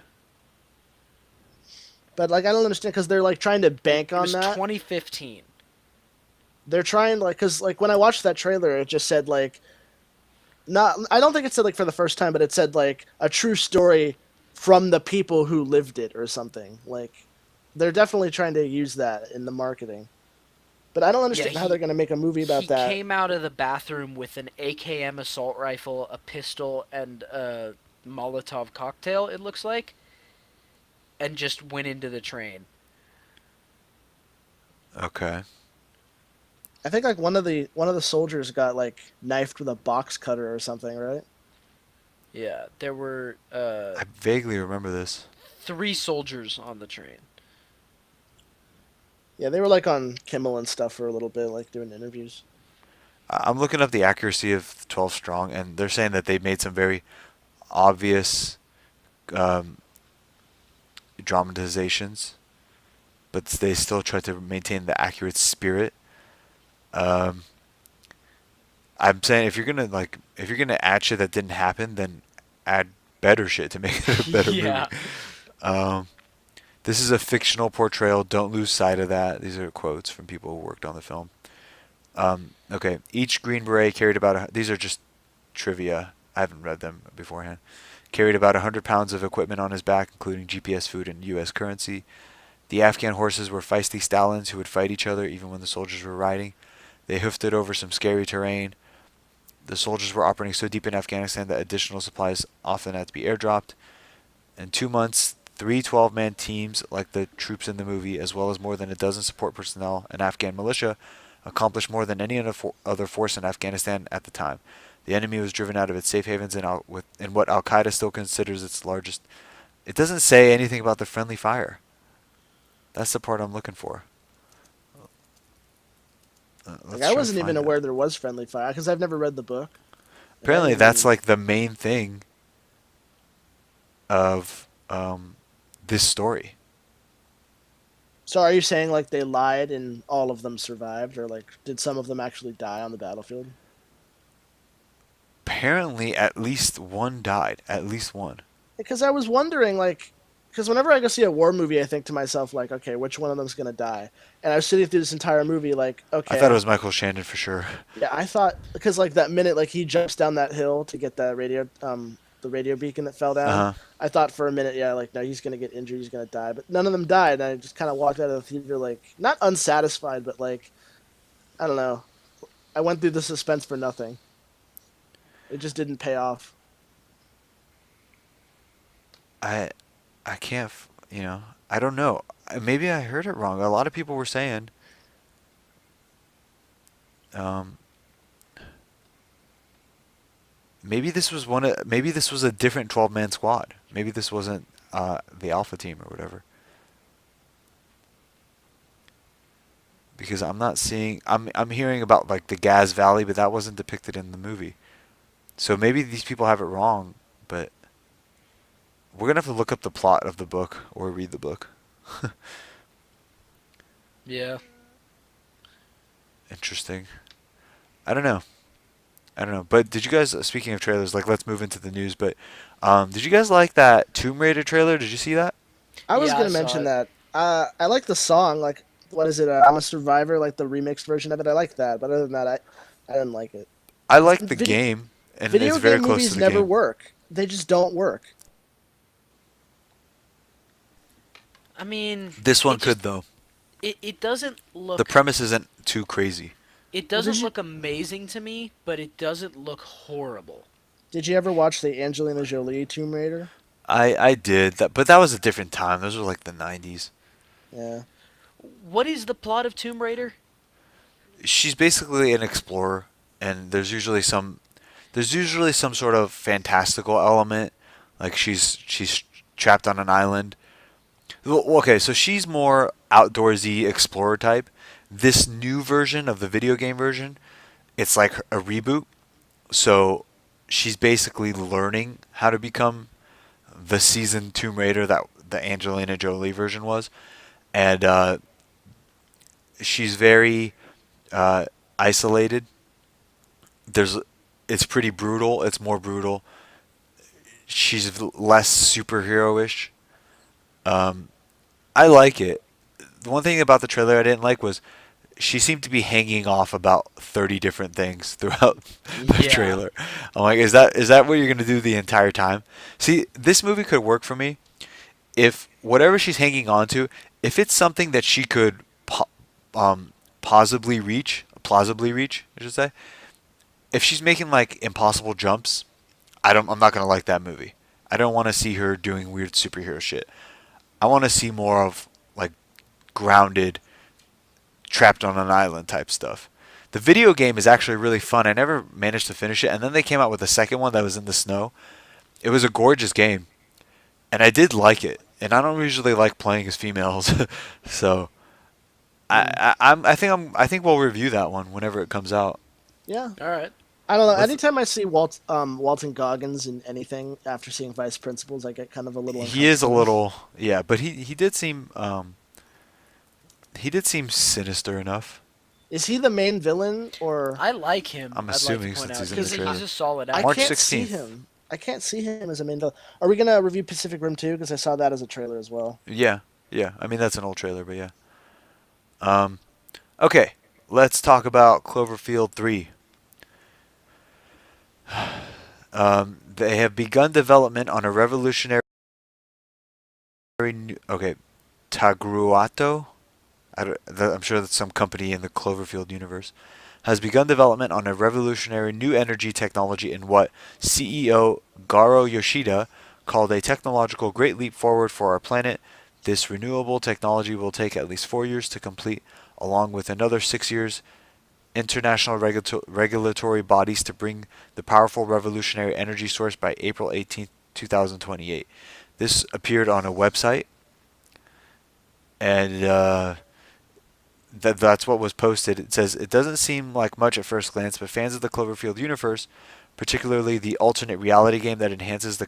[SPEAKER 3] But I don't understand because they're trying to bank
[SPEAKER 2] It
[SPEAKER 3] on
[SPEAKER 2] was
[SPEAKER 3] that.
[SPEAKER 2] 2015.
[SPEAKER 3] They're trying because when I watched that trailer, it just said not. I don't think it said for the first time, but it said a true story from the people who lived it or something. They're definitely trying to use that in the marketing. But I don't understand how they're going to make a movie about
[SPEAKER 2] He
[SPEAKER 3] that.
[SPEAKER 2] came out of the bathroom with an AKM assault rifle, a pistol, and a Molotov cocktail, it looks like, and just went into the train.
[SPEAKER 1] Okay.
[SPEAKER 3] I think one of the soldiers got knifed with a box cutter or something, right?
[SPEAKER 2] Yeah, there were
[SPEAKER 1] I vaguely remember this.
[SPEAKER 2] 3 soldiers on the train.
[SPEAKER 3] Yeah, they were on Kimmel and stuff for a little bit, doing interviews.
[SPEAKER 1] I'm looking up the accuracy of 12 Strong, and they're saying that they made some very obvious dramatizations, but they still try to maintain the accurate spirit. I'm saying if you're gonna add shit that didn't happen, then add better shit to make it a better
[SPEAKER 2] Yeah.
[SPEAKER 1] movie. This is a fictional portrayal. Don't lose sight of that. These are quotes from people who worked on the film. Okay. Each Green Beret carried about these are just trivia. I haven't read them beforehand. carried about 100 pounds of equipment on his back, including GPS, food, and U.S. currency. The Afghan horses were feisty stallions who would fight each other even when the soldiers were riding. They hoofed it over some scary terrain. The soldiers were operating so deep in Afghanistan that additional supplies often had to be airdropped. In 2 months, 3 12-man teams, like the troops in the movie, as well as more than a dozen support personnel and Afghan militia, accomplished more than any other force in Afghanistan at the time. The enemy was driven out of its safe havens in what Al-Qaeda still considers its largest. It doesn't say anything about the friendly fire. That's the part I'm looking for.
[SPEAKER 3] Like, I wasn't even aware there was friendly fire because I've never read the book.
[SPEAKER 1] Apparently, that's like the main thing of this story.
[SPEAKER 3] So are you saying like they lied and all of them survived, or like did some of them actually die on the battlefield?
[SPEAKER 1] Apparently, at least one died. At least one.
[SPEAKER 3] Because I was wondering, like, because whenever I go see a war movie, I think to myself, like, okay, which one of them's gonna die? And I was sitting through this entire movie, like, okay.
[SPEAKER 1] I thought it was Michael Shannon for sure.
[SPEAKER 3] Yeah, I thought because like that minute, like he jumps down that hill to get that the radio beacon that fell down.
[SPEAKER 1] Uh-huh.
[SPEAKER 3] I thought for a minute, yeah, like no, he's gonna get injured, he's gonna die, but none of them died. And I just kind of walked out of the theater like not unsatisfied, but like I don't know. I went through the suspense for nothing. It just didn't pay off.
[SPEAKER 1] I can't, I don't know. Maybe I heard it wrong. A lot of people were saying maybe this was a different 12-man squad. Maybe this wasn't the Alpha team or whatever. Because I'm hearing about like the Gaz Valley, but that wasn't depicted in the movie. So maybe these people have it wrong, but we're going to have to look up the plot of the book or read the book.
[SPEAKER 2] Yeah.
[SPEAKER 1] Interesting. I don't know. But did you guys, speaking of trailers, like let's move into the news, but did you guys like that Tomb Raider trailer? Did you see that?
[SPEAKER 3] I was
[SPEAKER 2] Yeah,
[SPEAKER 3] gonna
[SPEAKER 2] I saw
[SPEAKER 3] mention
[SPEAKER 2] it.
[SPEAKER 3] that. I like the song. Like, what is it? I'm a Survivor. Like the remixed version of it. I like that. But other than that, I didn't like it.
[SPEAKER 1] I like the
[SPEAKER 3] Video-
[SPEAKER 1] game, and
[SPEAKER 3] Video
[SPEAKER 1] it's very
[SPEAKER 3] game
[SPEAKER 1] close
[SPEAKER 3] movies
[SPEAKER 1] to the
[SPEAKER 3] never
[SPEAKER 1] game.
[SPEAKER 3] work. They just don't work.
[SPEAKER 2] I mean,
[SPEAKER 1] This one
[SPEAKER 2] it
[SPEAKER 1] could,
[SPEAKER 2] just-
[SPEAKER 1] though.
[SPEAKER 2] It doesn't look.
[SPEAKER 1] The premise isn't too crazy.
[SPEAKER 2] It doesn't
[SPEAKER 3] you-
[SPEAKER 2] look amazing to me, but it doesn't look horrible.
[SPEAKER 3] Did you ever watch the Angelina Jolie Tomb Raider?
[SPEAKER 1] I did that, but that was a different time. Those were like the 90s.
[SPEAKER 3] Yeah.
[SPEAKER 2] What is the plot of Tomb Raider?
[SPEAKER 1] She's basically an explorer, and there's usually some sort of fantastical element, like she's trapped on an island. Well, okay, so she's more outdoorsy explorer type. This new version of the video game version, it's like a reboot. So she's basically learning how to become the seasoned Tomb Raider that the Angelina Jolie version was, and she's very isolated. It's pretty brutal. It's more brutal. She's less superhero-ish. I like it. The one thing about the trailer I didn't like was she seemed to be hanging off about 30 different things throughout the
[SPEAKER 2] Yeah.
[SPEAKER 1] trailer. I'm like, is that what you're going to do the entire time? See, this movie could work for me if whatever she's hanging on to, if it's something that she could plausibly reach, I should say. If she's making like impossible jumps, I'm not going to like that movie. I don't want to see her doing weird superhero shit. I want to see more of like grounded, trapped on an island type stuff. The video game is actually really fun. I never managed to finish it, and then they came out with a second one that was in the snow. It was a gorgeous game, and I did like it. And I don't usually like playing as females, so I think we'll review that one whenever it comes out.
[SPEAKER 3] Yeah.
[SPEAKER 2] All right.
[SPEAKER 3] I don't know.
[SPEAKER 1] What's-
[SPEAKER 3] Anytime I see Walton Goggins in anything after seeing Vice Principals, I get kind of a little.
[SPEAKER 1] He is a
[SPEAKER 3] uncomfortable.
[SPEAKER 1] little, yeah, but he did seem sinister enough.
[SPEAKER 3] Is he the main villain or?
[SPEAKER 2] I like him.
[SPEAKER 1] I'm
[SPEAKER 2] I'd like
[SPEAKER 1] assuming
[SPEAKER 2] to point
[SPEAKER 1] since
[SPEAKER 2] out,
[SPEAKER 1] he's in the
[SPEAKER 2] because
[SPEAKER 1] trailer.
[SPEAKER 2] he's a solid
[SPEAKER 3] I
[SPEAKER 2] actor.
[SPEAKER 1] March
[SPEAKER 3] can't see
[SPEAKER 1] 16th.
[SPEAKER 3] him. I can't see him as a main villain. Are we gonna review Pacific Rim 2? Because I saw that as a trailer as well.
[SPEAKER 1] Yeah. I mean, that's an old trailer, but yeah. Okay, let's talk about Cloverfield 3. They have begun development on a revolutionary new, okay, Tagruato. I'm sure that's some company in the Cloverfield universe. Has begun development on a revolutionary new energy technology in what CEO Garo Yoshida called a technological great leap forward for our planet. This renewable technology will take at least 4 years to complete, along with another 6 years. International regulatory bodies to bring the powerful revolutionary energy source by April 18th, 2028. This appeared on a website, and that's what was posted. It says, it doesn't seem like much at first glance, but fans of the Cloverfield universe, particularly the alternate reality game that enhances the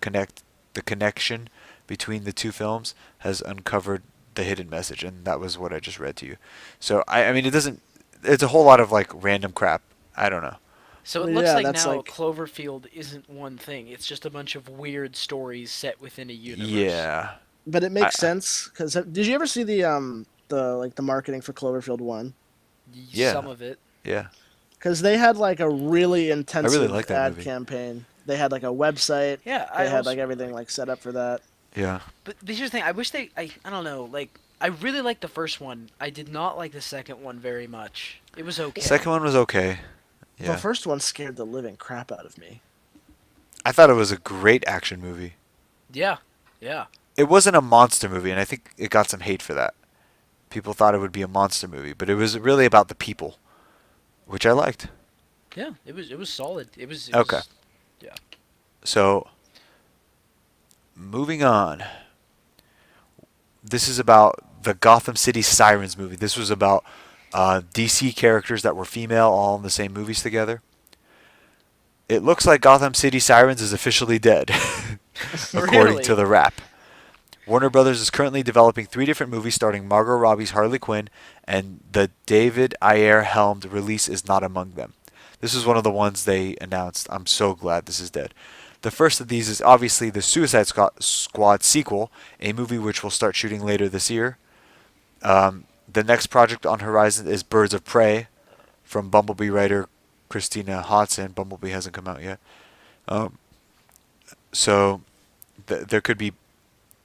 [SPEAKER 1] connection between the two films, has uncovered the hidden message, and that was what I just read to you. So I mean, it doesn't. It's a whole lot of like random crap. I don't know.
[SPEAKER 2] So
[SPEAKER 3] Well,
[SPEAKER 2] it looks
[SPEAKER 3] yeah,
[SPEAKER 2] like
[SPEAKER 3] that's
[SPEAKER 2] now
[SPEAKER 3] like
[SPEAKER 2] Cloverfield isn't one thing. It's just a bunch of weird stories set within a universe.
[SPEAKER 1] Yeah.
[SPEAKER 3] but it makes sense because did you ever see the marketing for Cloverfield 1?
[SPEAKER 1] Yeah.
[SPEAKER 2] Some of it.
[SPEAKER 1] Yeah.
[SPEAKER 3] Because they had like a really
[SPEAKER 1] I really
[SPEAKER 3] intensive
[SPEAKER 1] like that
[SPEAKER 3] ad
[SPEAKER 1] movie.
[SPEAKER 3] campaign. They had like a website.
[SPEAKER 2] Yeah,
[SPEAKER 3] They
[SPEAKER 2] I
[SPEAKER 3] had
[SPEAKER 2] also
[SPEAKER 3] like
[SPEAKER 2] really
[SPEAKER 3] everything
[SPEAKER 2] like
[SPEAKER 3] like set up for that.
[SPEAKER 1] Yeah.
[SPEAKER 2] But here's the thing. I wish I don't know. Like, I really liked the first one. I did not like the second one very much. It was okay.
[SPEAKER 1] Second one was okay.
[SPEAKER 3] The
[SPEAKER 1] Yeah.
[SPEAKER 3] first one scared the living crap out of me.
[SPEAKER 1] I thought it was a great action movie.
[SPEAKER 2] Yeah. Yeah.
[SPEAKER 1] It wasn't a monster movie, and I think it got some hate for that. People thought it would be a monster movie, but it was really about the people, which I liked.
[SPEAKER 2] Yeah. It was solid. It
[SPEAKER 1] Okay.
[SPEAKER 2] was yeah.
[SPEAKER 1] So, moving on. This is about the Gotham City Sirens movie. This was about DC characters that were female all in the same movies together. It looks like Gotham City Sirens is officially dead, according
[SPEAKER 2] Really?
[SPEAKER 1] to the Wrap. Warner Brothers is currently developing 3 different movies starring Margot Robbie's Harley Quinn, and the David Ayer helmed release is not among them. This is one of the ones they announced. I'm so glad this is dead. The first of these is obviously the Suicide Squad sequel, a movie which will start shooting later this year. The next project on horizon is Birds of Prey, from Bumblebee writer Christina Hodson. Bumblebee hasn't come out yet. So there could be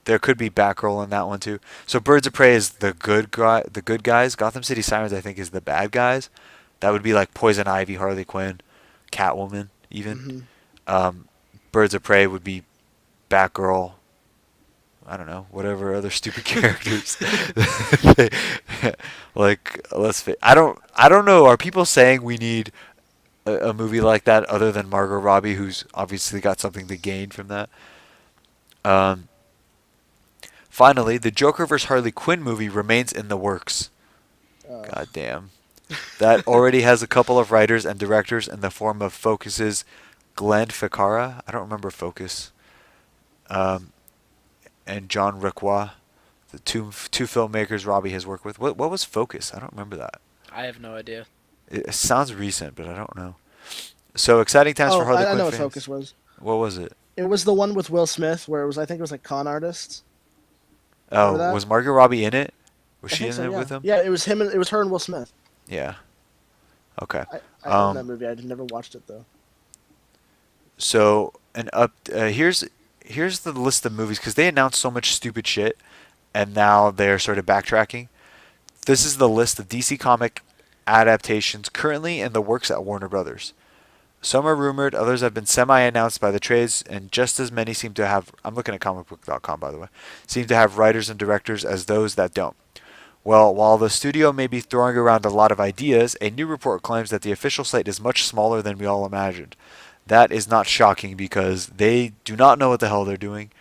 [SPEAKER 1] Batgirl in that one too. So Birds of Prey is the good guys. Gotham City Sirens, I think, is the bad guys. That would be like Poison Ivy, Harley Quinn, Catwoman, even.
[SPEAKER 3] Mm-hmm.
[SPEAKER 1] Birds of Prey would be Batgirl. I don't know, whatever other stupid characters. Like, I don't know. Are people saying we need a movie like that other than Margot Robbie, who's obviously got something to gain from that? Finally, the Joker vs. Harley Quinn movie remains in the works. God damn. That already has a couple of writers and directors in the form of Focus's Glenn Ficarra. I don't remember Focus. And John Requa, the two filmmakers Robbie has worked with. What was Focus? I don't remember that.
[SPEAKER 2] I have no idea.
[SPEAKER 1] It sounds recent, but I don't know. So exciting times for Harley
[SPEAKER 3] I
[SPEAKER 1] Quinn
[SPEAKER 3] know what
[SPEAKER 1] fans.
[SPEAKER 3] Focus was.
[SPEAKER 1] What was it?
[SPEAKER 3] It was the one with Will Smith where I think it was like con artists.
[SPEAKER 1] Oh,
[SPEAKER 3] Remember that?
[SPEAKER 1] was Margot Robbie in it? Was
[SPEAKER 3] I
[SPEAKER 1] she
[SPEAKER 3] think
[SPEAKER 1] in
[SPEAKER 3] so,
[SPEAKER 1] it
[SPEAKER 3] yeah.
[SPEAKER 1] with him?
[SPEAKER 3] Yeah, it was him. It was her and Will Smith.
[SPEAKER 1] Yeah. Okay.
[SPEAKER 3] I own that movie. I never watched it though.
[SPEAKER 1] So here's the list of movies, because they announced so much stupid shit, and now they're sort of backtracking. This is the list of DC comic adaptations currently in the works at Warner Brothers. Some are rumored, others have been semi-announced by the trades, and just as many seem to have, I'm looking at comicbook.com by the way, seem to have writers and directors as those that don't. Well, while the studio may be throwing around a lot of ideas, a new report claims that the official slate is much smaller than we all imagined. That is not shocking because they do not know what the hell they're doing,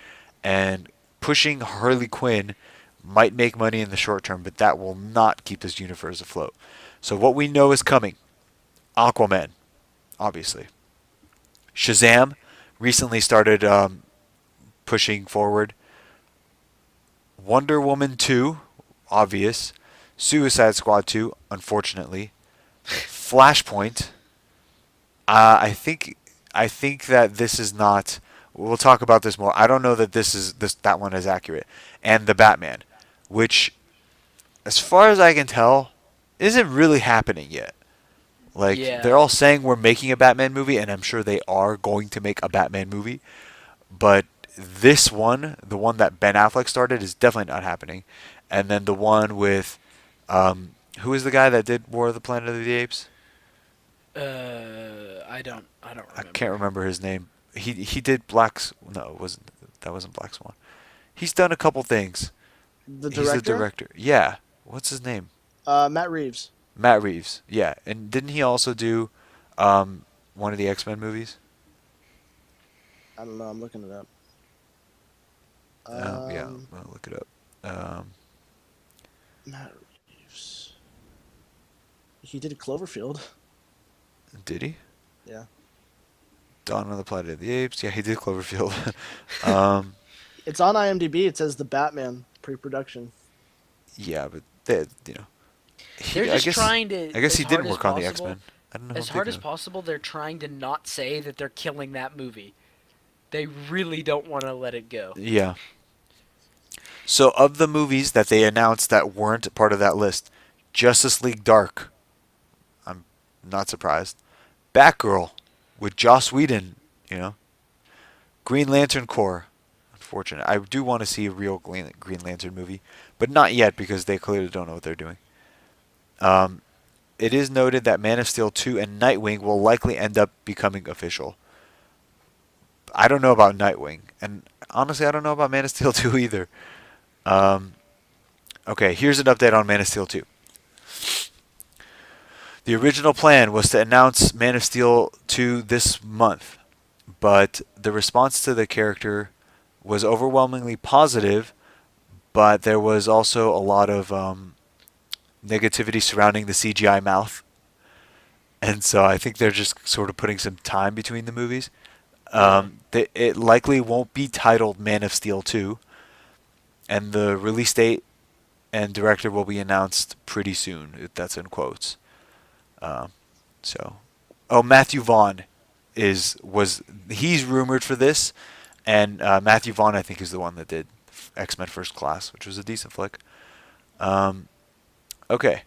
[SPEAKER 1] and pushing Harley Quinn might make money in the short term, but that will not keep this universe afloat. So what we know is coming. Aquaman, obviously. Shazam recently started pushing forward. Wonder Woman 2, obvious. Suicide Squad 2, unfortunately. Flashpoint. I think that this is not. We'll talk about this more. I don't know that that one is accurate. And the Batman, which, as far as I can tell, isn't really happening yet. Like,
[SPEAKER 2] Yeah.
[SPEAKER 1] they're all saying we're making a Batman movie, and I'm sure they are going to make a Batman movie. But this one, the one that Ben Affleck started, is definitely not happening. And then the one with, who is the guy that did War of the Planet of the Apes?
[SPEAKER 2] I don't
[SPEAKER 1] I
[SPEAKER 2] remember.
[SPEAKER 1] can't remember his name. He did No, that wasn't Black Swan. He's done a couple things.
[SPEAKER 3] The
[SPEAKER 1] He's the
[SPEAKER 3] director,
[SPEAKER 1] director. Yeah. What's his name?
[SPEAKER 3] Matt Reeves.
[SPEAKER 1] Matt Reeves. Yeah. And didn't he also do one of the X-Men movies?
[SPEAKER 3] I don't know. I'm looking it up.
[SPEAKER 1] Yeah, I'll look it up.
[SPEAKER 3] Matt Reeves. He did Cloverfield.
[SPEAKER 1] Did he?
[SPEAKER 3] Yeah.
[SPEAKER 1] Dawn of the Planet of the Apes. Yeah, he did Cloverfield. um,
[SPEAKER 3] It's on IMDb. It says the Batman pre-production.
[SPEAKER 1] yeah, but they, you know,
[SPEAKER 2] They're just trying to,
[SPEAKER 1] I guess
[SPEAKER 2] as
[SPEAKER 1] he
[SPEAKER 2] hard
[SPEAKER 1] did
[SPEAKER 2] as
[SPEAKER 1] work on the
[SPEAKER 2] possible,
[SPEAKER 1] X-Men. I don't know.
[SPEAKER 2] as hard as possible, they're trying to not say that they're killing that movie. They really don't want to let it go.
[SPEAKER 1] Yeah. So of the movies that they announced that weren't part of that list, Justice League Dark. I'm not surprised. Batgirl with Joss Whedon. You know. Green Lantern Corps. Unfortunate. I do want to see a real Green Lantern movie, but not yet because they clearly don't know what they're doing. It is noted that Man of Steel 2 and Nightwing will likely end up becoming official. I don't know about Nightwing, and honestly, I don't know about Man of Steel 2 either. Okay, here's an update on Man of Steel 2. The original plan was to announce Man of Steel 2 this month, but the response to the character was overwhelmingly positive, but there was also a lot of negativity surrounding the CGI mouth. And so I think they're just sort of putting some time between the movies. It likely won't be titled Man of Steel 2, and the release date and director will be announced pretty soon, if that's in quotes. Matthew Vaughn he's rumored for this, and Matthew Vaughn I think is the one that did X-Men First Class, which was a decent flick. Okay,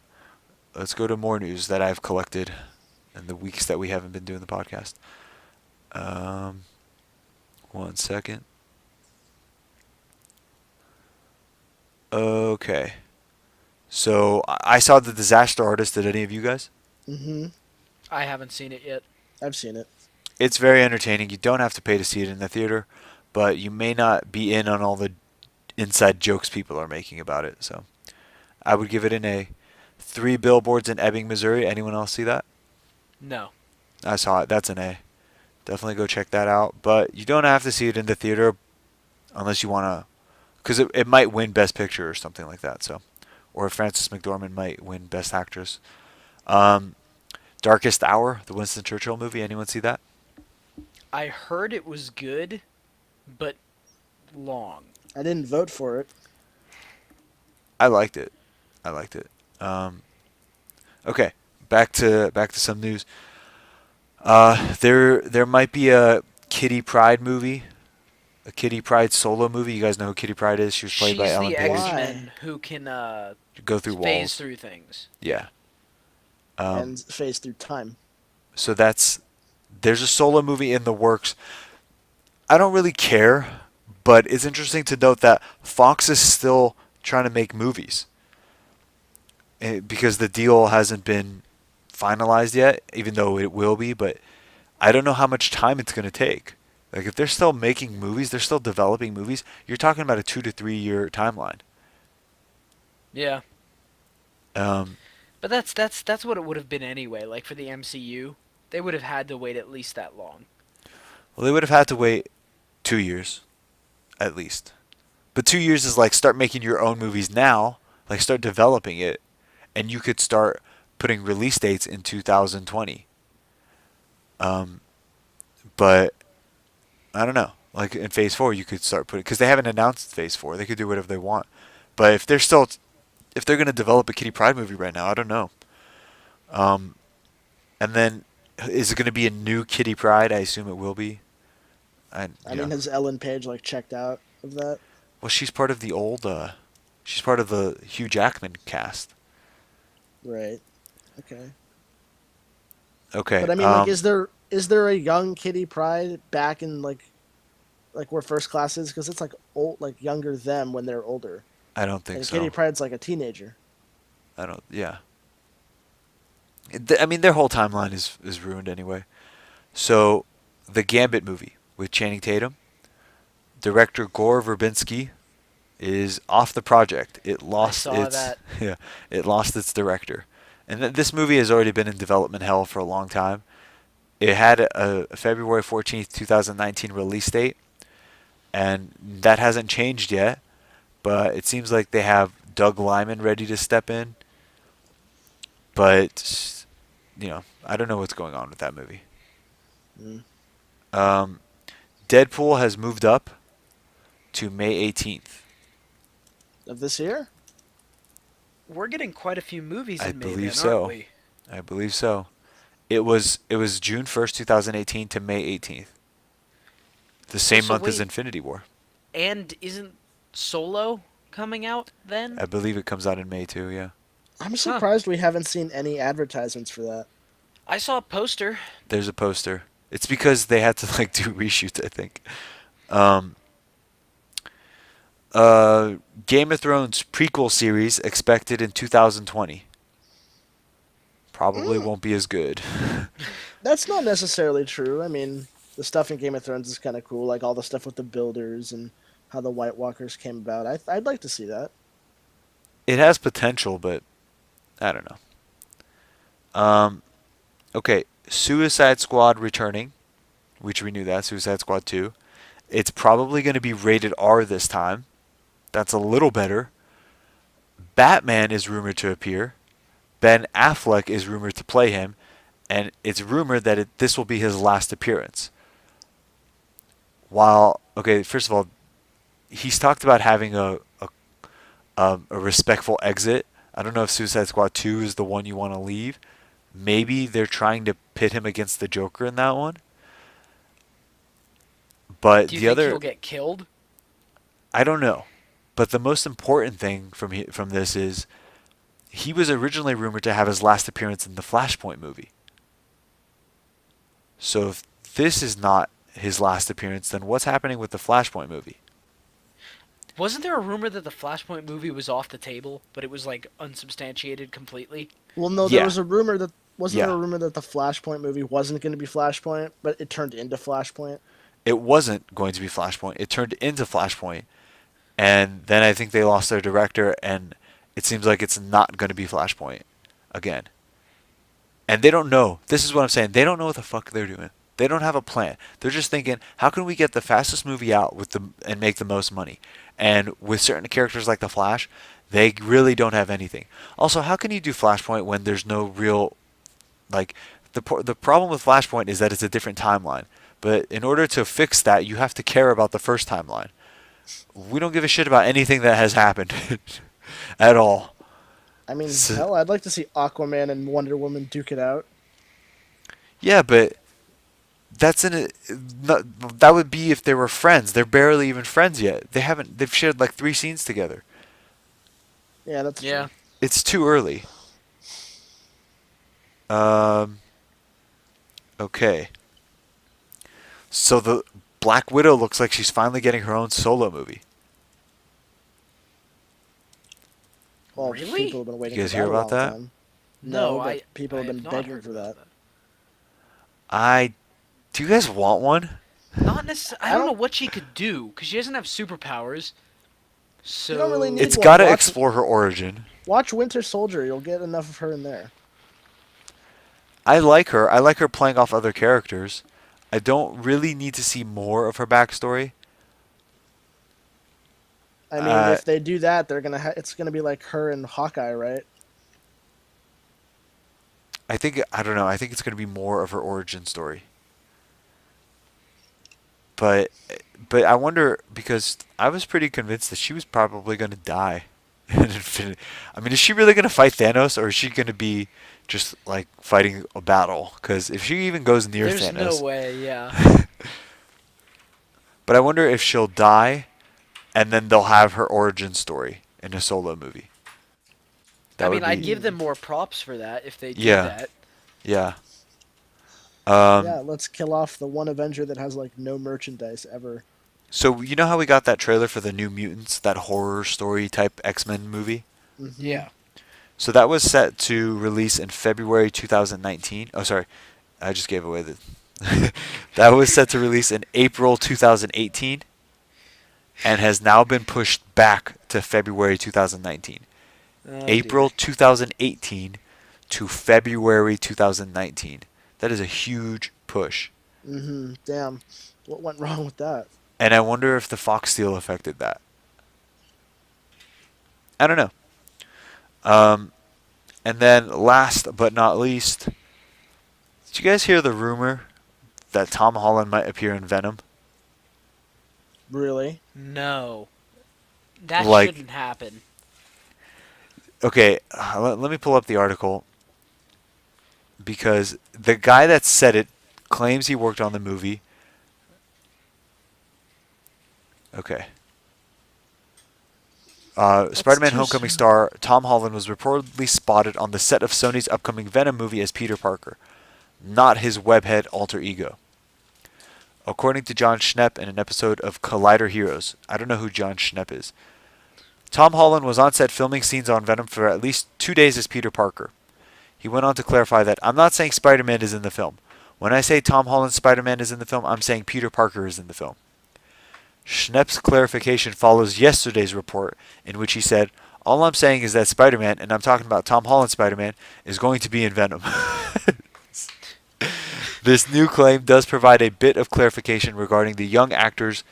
[SPEAKER 1] let's go to more news that I've collected in the weeks that we haven't been doing the podcast. 1 second. Okay. So I saw The Disaster Artist. Did any of you guys?
[SPEAKER 3] Mm-hmm.
[SPEAKER 2] I haven't seen it yet.
[SPEAKER 3] I've seen it.
[SPEAKER 1] It's very entertaining. You don't have to pay to see it in the theater, but you may not be in on all the inside jokes people are making about it. So I would give it an A. 3 Billboards in Ebbing, Missouri. Anyone else see that?
[SPEAKER 2] No.
[SPEAKER 1] I saw it. That's an A. Definitely go check that out. But you don't have to see it in the theater unless you want to, because it might win Best Picture or something like that. So, or Frances McDormand might win Best Actress. Darkest Hour, the Winston Churchill movie. Anyone see that?
[SPEAKER 2] I heard it was good, but long.
[SPEAKER 3] I didn't vote for it.
[SPEAKER 1] I liked it. Okay, back to some news. There might be a Kitty Pryde movie, a Kitty Pryde solo movie. You guys know who Kitty Pryde is? She was played by Ellen
[SPEAKER 2] She's the
[SPEAKER 1] Page.
[SPEAKER 2] X-Men who can
[SPEAKER 1] Go through
[SPEAKER 2] phase
[SPEAKER 1] walls.
[SPEAKER 2] through things.
[SPEAKER 1] Yeah.
[SPEAKER 3] And phase through time.
[SPEAKER 1] So there's a solo movie in the works. I don't really care, but it's interesting to note that Fox is still trying to make movies. Because the deal hasn't been finalized yet, even though it will be, but I don't know how much time it's going to take. Like, if they're still making movies, they're still developing movies, you're talking about a 2 to 3 year timeline.
[SPEAKER 2] Yeah.
[SPEAKER 1] Um,
[SPEAKER 2] But that's what it would have been anyway. Like for the MCU, they would have had to wait at least that long.
[SPEAKER 1] well, they would have had to wait 2 years, at least. But 2 years is like start making your own movies now, like start developing it, and you could start putting release dates in 2020. But I don't know. Like in Phase 4, you could start putting, because they haven't announced Phase 4. They could do whatever they want. But if they're going to develop a Kitty Pryde movie right now, I don't know. And then, is it going to be a new Kitty Pryde? I assume it will be.
[SPEAKER 3] I mean, has Ellen Page checked out of that?
[SPEAKER 1] Well, she's part of the she's part of the Hugh Jackman cast.
[SPEAKER 3] Right. Okay.
[SPEAKER 1] Okay.
[SPEAKER 3] But I mean, like, is there a young Kitty Pryde back in like where First Class is? Because it's like old, like younger them when they're older,
[SPEAKER 1] I don't think
[SPEAKER 3] and Kitty
[SPEAKER 1] so.
[SPEAKER 3] Pryde's like a teenager.
[SPEAKER 1] I don't. Yeah. I mean, their whole timeline is ruined anyway. So, the Gambit movie with Channing Tatum, director Gore Verbinski is off the project. It
[SPEAKER 2] I
[SPEAKER 1] lost
[SPEAKER 2] saw
[SPEAKER 1] its
[SPEAKER 2] that.
[SPEAKER 1] yeah, it lost its director, and this movie has already been in development hell for a long time. It had a February 14th, 2019 release date, and that hasn't changed yet. But it seems like they have Doug Liman ready to step in. But I don't know what's going on with that movie.
[SPEAKER 3] Mm.
[SPEAKER 1] Um, Deadpool has moved up to May 18th.
[SPEAKER 3] Of this year?
[SPEAKER 2] We're getting quite a few movies
[SPEAKER 1] I
[SPEAKER 2] in May
[SPEAKER 1] believe
[SPEAKER 2] then,
[SPEAKER 1] so.
[SPEAKER 2] aren't we?
[SPEAKER 1] I believe so. It was June 1st, 2018 to May 18th. The same
[SPEAKER 2] So
[SPEAKER 1] month as
[SPEAKER 2] wait,
[SPEAKER 1] Infinity War.
[SPEAKER 2] and isn't Solo coming out then?
[SPEAKER 1] I believe it comes out in May too, yeah.
[SPEAKER 3] I'm
[SPEAKER 2] Huh.
[SPEAKER 3] surprised we haven't seen any advertisements for that.
[SPEAKER 2] I saw a poster.
[SPEAKER 1] There's a poster. It's because they had to like do reshoots, I think. Um Game of Thrones prequel series expected in 2020. Probably
[SPEAKER 3] Mm,
[SPEAKER 1] won't be as good.
[SPEAKER 3] that's not necessarily true. I mean, the stuff in Game of Thrones is kind of cool, like all the stuff with the builders and how the White Walkers came about. I'd like to see that.
[SPEAKER 1] It has potential, but I don't know. Okay, Suicide Squad returning, which we knew that, Suicide Squad 2. It's probably going to be rated R this time. That's a little better. Batman is rumored to appear. Ben Affleck is rumored to play him, and it's rumored that this will be his last appearance. Okay, first of all, he's talked about having a respectful exit. I don't know if Suicide Squad 2 is the one you want to leave. Maybe they're trying to pit him against the Joker in that one. But
[SPEAKER 2] Do you
[SPEAKER 1] the
[SPEAKER 2] think
[SPEAKER 1] other,
[SPEAKER 2] he'll get killed?
[SPEAKER 1] I don't know. But the most important thing from this is he was originally rumored to have his last appearance in the Flashpoint movie. So if this is not his last appearance, then what's happening with the Flashpoint movie?
[SPEAKER 2] Wasn't there a rumor that the Flashpoint movie was off the table, but it was like unsubstantiated completely?
[SPEAKER 3] Well, no, there
[SPEAKER 1] Yeah,
[SPEAKER 3] was a rumor that wasn't there
[SPEAKER 1] yeah.
[SPEAKER 3] a rumor that the Flashpoint movie wasn't going to be Flashpoint, but it turned into Flashpoint.
[SPEAKER 1] It wasn't going to be Flashpoint. It turned into Flashpoint. And then I think they lost their director, and it seems like it's not going to be Flashpoint again. And they don't know. This is what I'm saying. They don't know what the fuck they're doing. They don't have a plan. They're just thinking, how can we get the fastest movie out and make the most money? And with certain characters like the Flash, they really don't have anything. Also, how can you do Flashpoint when there's no real like the problem with Flashpoint is that it's a different timeline. But in order to fix that, you have to care about the first timeline. We don't give a shit about anything that has happened at all.
[SPEAKER 3] I mean,
[SPEAKER 1] So,
[SPEAKER 3] hell, I'd like to see Aquaman and Wonder Woman duke it out.
[SPEAKER 1] yeah, but that's that would be if they were friends. They're barely even friends yet. They've shared like 3 scenes together.
[SPEAKER 3] Yeah, that's
[SPEAKER 2] Yeah.
[SPEAKER 3] true.
[SPEAKER 1] It's too early. Um okay. So the Black Widow looks like she's finally getting her own solo movie.
[SPEAKER 3] Well,
[SPEAKER 2] Really?
[SPEAKER 3] people have been waiting
[SPEAKER 1] You guys
[SPEAKER 3] for
[SPEAKER 1] hear
[SPEAKER 3] that a
[SPEAKER 1] about
[SPEAKER 3] long
[SPEAKER 1] that?
[SPEAKER 3] time.
[SPEAKER 2] No,
[SPEAKER 3] but
[SPEAKER 2] I
[SPEAKER 3] people
[SPEAKER 2] I
[SPEAKER 3] have been
[SPEAKER 2] not
[SPEAKER 3] begging
[SPEAKER 2] heard
[SPEAKER 3] for
[SPEAKER 2] about
[SPEAKER 3] that.
[SPEAKER 1] Do you guys want one?
[SPEAKER 2] Not necessarily. I
[SPEAKER 3] I
[SPEAKER 2] don't know
[SPEAKER 3] don't.
[SPEAKER 2] what she could do because she doesn't have superpowers.
[SPEAKER 3] You don't really
[SPEAKER 2] So
[SPEAKER 3] need
[SPEAKER 1] It's
[SPEAKER 3] one.
[SPEAKER 1] got to explore her origin.
[SPEAKER 3] Watch Winter Soldier. You'll get enough of her in there.
[SPEAKER 1] I like her. I like her playing off other characters. I don't really need to see more of her backstory.
[SPEAKER 3] I mean,
[SPEAKER 1] Uh,
[SPEAKER 3] if they do that, they're gonna. It's gonna be like her and Hawkeye, right?
[SPEAKER 1] I don't know. I think it's going to be more of her origin story. But but I wonder because I was pretty convinced that she was probably going to die in Infinity. I mean, is she really going to fight Thanos, or is she going to be just like fighting a battle? Because if she even goes near
[SPEAKER 2] there's
[SPEAKER 1] Thanos,
[SPEAKER 2] no way. Yeah.
[SPEAKER 1] but I wonder if she'll die, and then they'll have her origin story in a solo movie. That
[SPEAKER 2] I
[SPEAKER 1] would
[SPEAKER 2] mean, I'd
[SPEAKER 1] be
[SPEAKER 2] give them more props for that if they do
[SPEAKER 1] yeah,
[SPEAKER 2] that.
[SPEAKER 1] yeah.
[SPEAKER 3] Yeah, let's kill off the one Avenger that has like no merchandise ever.
[SPEAKER 1] So you know how we got that trailer for the New Mutants, that horror story type X-Men movie?
[SPEAKER 3] Hmm.
[SPEAKER 2] Yeah.
[SPEAKER 1] So that was set to release in February 2019. Oh, sorry, I just gave away the. That was set to release in April 2018, and has now been pushed back to February 2019.
[SPEAKER 2] Oh
[SPEAKER 1] April
[SPEAKER 2] dear.
[SPEAKER 1] 2018 to February 2019. That is a huge push.
[SPEAKER 3] Damn. What went wrong with that?
[SPEAKER 1] And I wonder if the Fox deal affected that. I don't know. Um, and then last but not least, did you guys hear the rumor that Tom Holland might appear in Venom?
[SPEAKER 3] Really?
[SPEAKER 2] No. That
[SPEAKER 1] Like,
[SPEAKER 2] shouldn't happen.
[SPEAKER 1] okay, let me pull up the article because the guy that said it claims he worked on the movie. Okay.
[SPEAKER 3] That's
[SPEAKER 1] Spider-Man
[SPEAKER 3] too
[SPEAKER 1] Homecoming
[SPEAKER 3] soon.
[SPEAKER 1] star Tom Holland was reportedly spotted on the set of Sony's upcoming Venom movie as Peter Parker, not his webhead alter ego. According to John Schnepp in an episode of Collider Heroes, I don't know who John Schnepp is, Tom Holland was on set filming scenes on Venom for at least 2 days as Peter Parker. He went on to clarify that, I'm not saying Spider-Man is in the film. When I say Tom Holland's Spider-Man is in the film, I'm saying Peter Parker is in the film. Schnepp's clarification follows yesterday's report, in which he said, all I'm saying is that Spider-Man, and I'm talking about Tom Holland's Spider-Man, is going to be in Venom. This new claim does provide a bit of clarification regarding the young actor's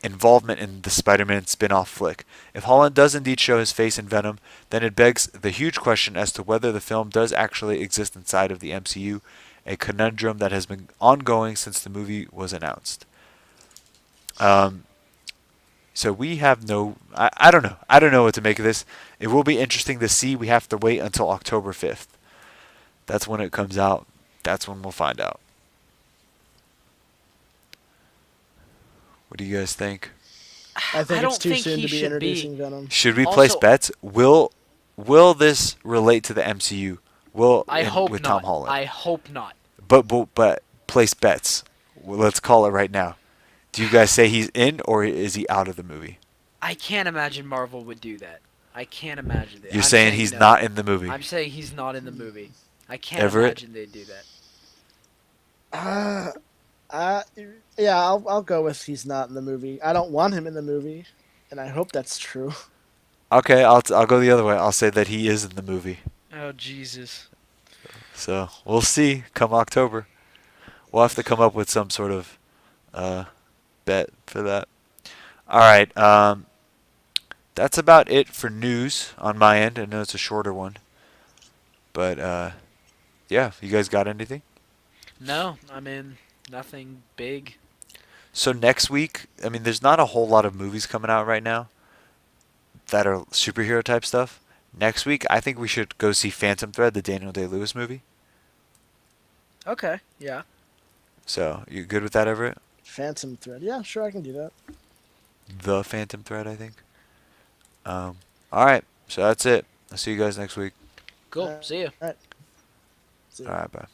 [SPEAKER 1] involvement in the Spider-Man spin-off flick. If Holland does indeed show his face in Venom, then it begs the huge question as to whether the film does actually exist inside of the MCU, a conundrum that has been ongoing since the movie was announced. So we have no... I don't know. I don't know what to make of this. It will be interesting to see. We have to wait until October 5th. That's when it comes out. That's when we'll find out. What do you guys think?
[SPEAKER 3] I think
[SPEAKER 2] I
[SPEAKER 3] it's
[SPEAKER 2] don't
[SPEAKER 3] too
[SPEAKER 2] think
[SPEAKER 3] soon
[SPEAKER 2] he
[SPEAKER 3] to be
[SPEAKER 2] should
[SPEAKER 3] introducing
[SPEAKER 2] be.
[SPEAKER 3] Venom.
[SPEAKER 1] Should we place
[SPEAKER 2] Also,
[SPEAKER 1] bets? Will this relate to the MCU?
[SPEAKER 2] I hope
[SPEAKER 1] With
[SPEAKER 2] not.
[SPEAKER 1] Tom Holland?
[SPEAKER 2] I hope not.
[SPEAKER 1] But place bets. Well, let's call it right now. Do you guys say he's in or is he out of the movie?
[SPEAKER 2] I can't imagine Marvel would do that. I can't imagine it.
[SPEAKER 1] You're
[SPEAKER 2] I'm
[SPEAKER 1] saying he's
[SPEAKER 2] no.
[SPEAKER 1] not in the movie.
[SPEAKER 2] I'm saying he's not in the movie. I can't
[SPEAKER 1] Everett?
[SPEAKER 2] imagine they'd do that.
[SPEAKER 3] Uh, uh, yeah, I'll go with he's not in the movie. I don't want him in the movie, and I hope that's true.
[SPEAKER 1] Okay, I'll go the other way. I'll say that he is in the movie.
[SPEAKER 2] Oh Jesus.
[SPEAKER 1] So we'll see come October. We'll have to come up with some sort of bet for that. All right. That's about it for news on my end. I know it's a shorter one. But, yeah, you guys got anything?
[SPEAKER 2] No, I mean nothing big.
[SPEAKER 1] So next week, I mean, there's not a whole lot of movies coming out right now that are superhero type stuff. Next week, I think we should go see Phantom Thread, the Daniel Day-Lewis movie.
[SPEAKER 2] Okay, yeah.
[SPEAKER 1] So, you good with that, Everett?
[SPEAKER 3] Phantom Thread. Yeah, sure, I can do that.
[SPEAKER 1] The Phantom Thread, I think. All right, so that's it. I'll see you guys next week.
[SPEAKER 2] Cool. See ya.
[SPEAKER 3] All right. See ya.
[SPEAKER 1] All right, bye.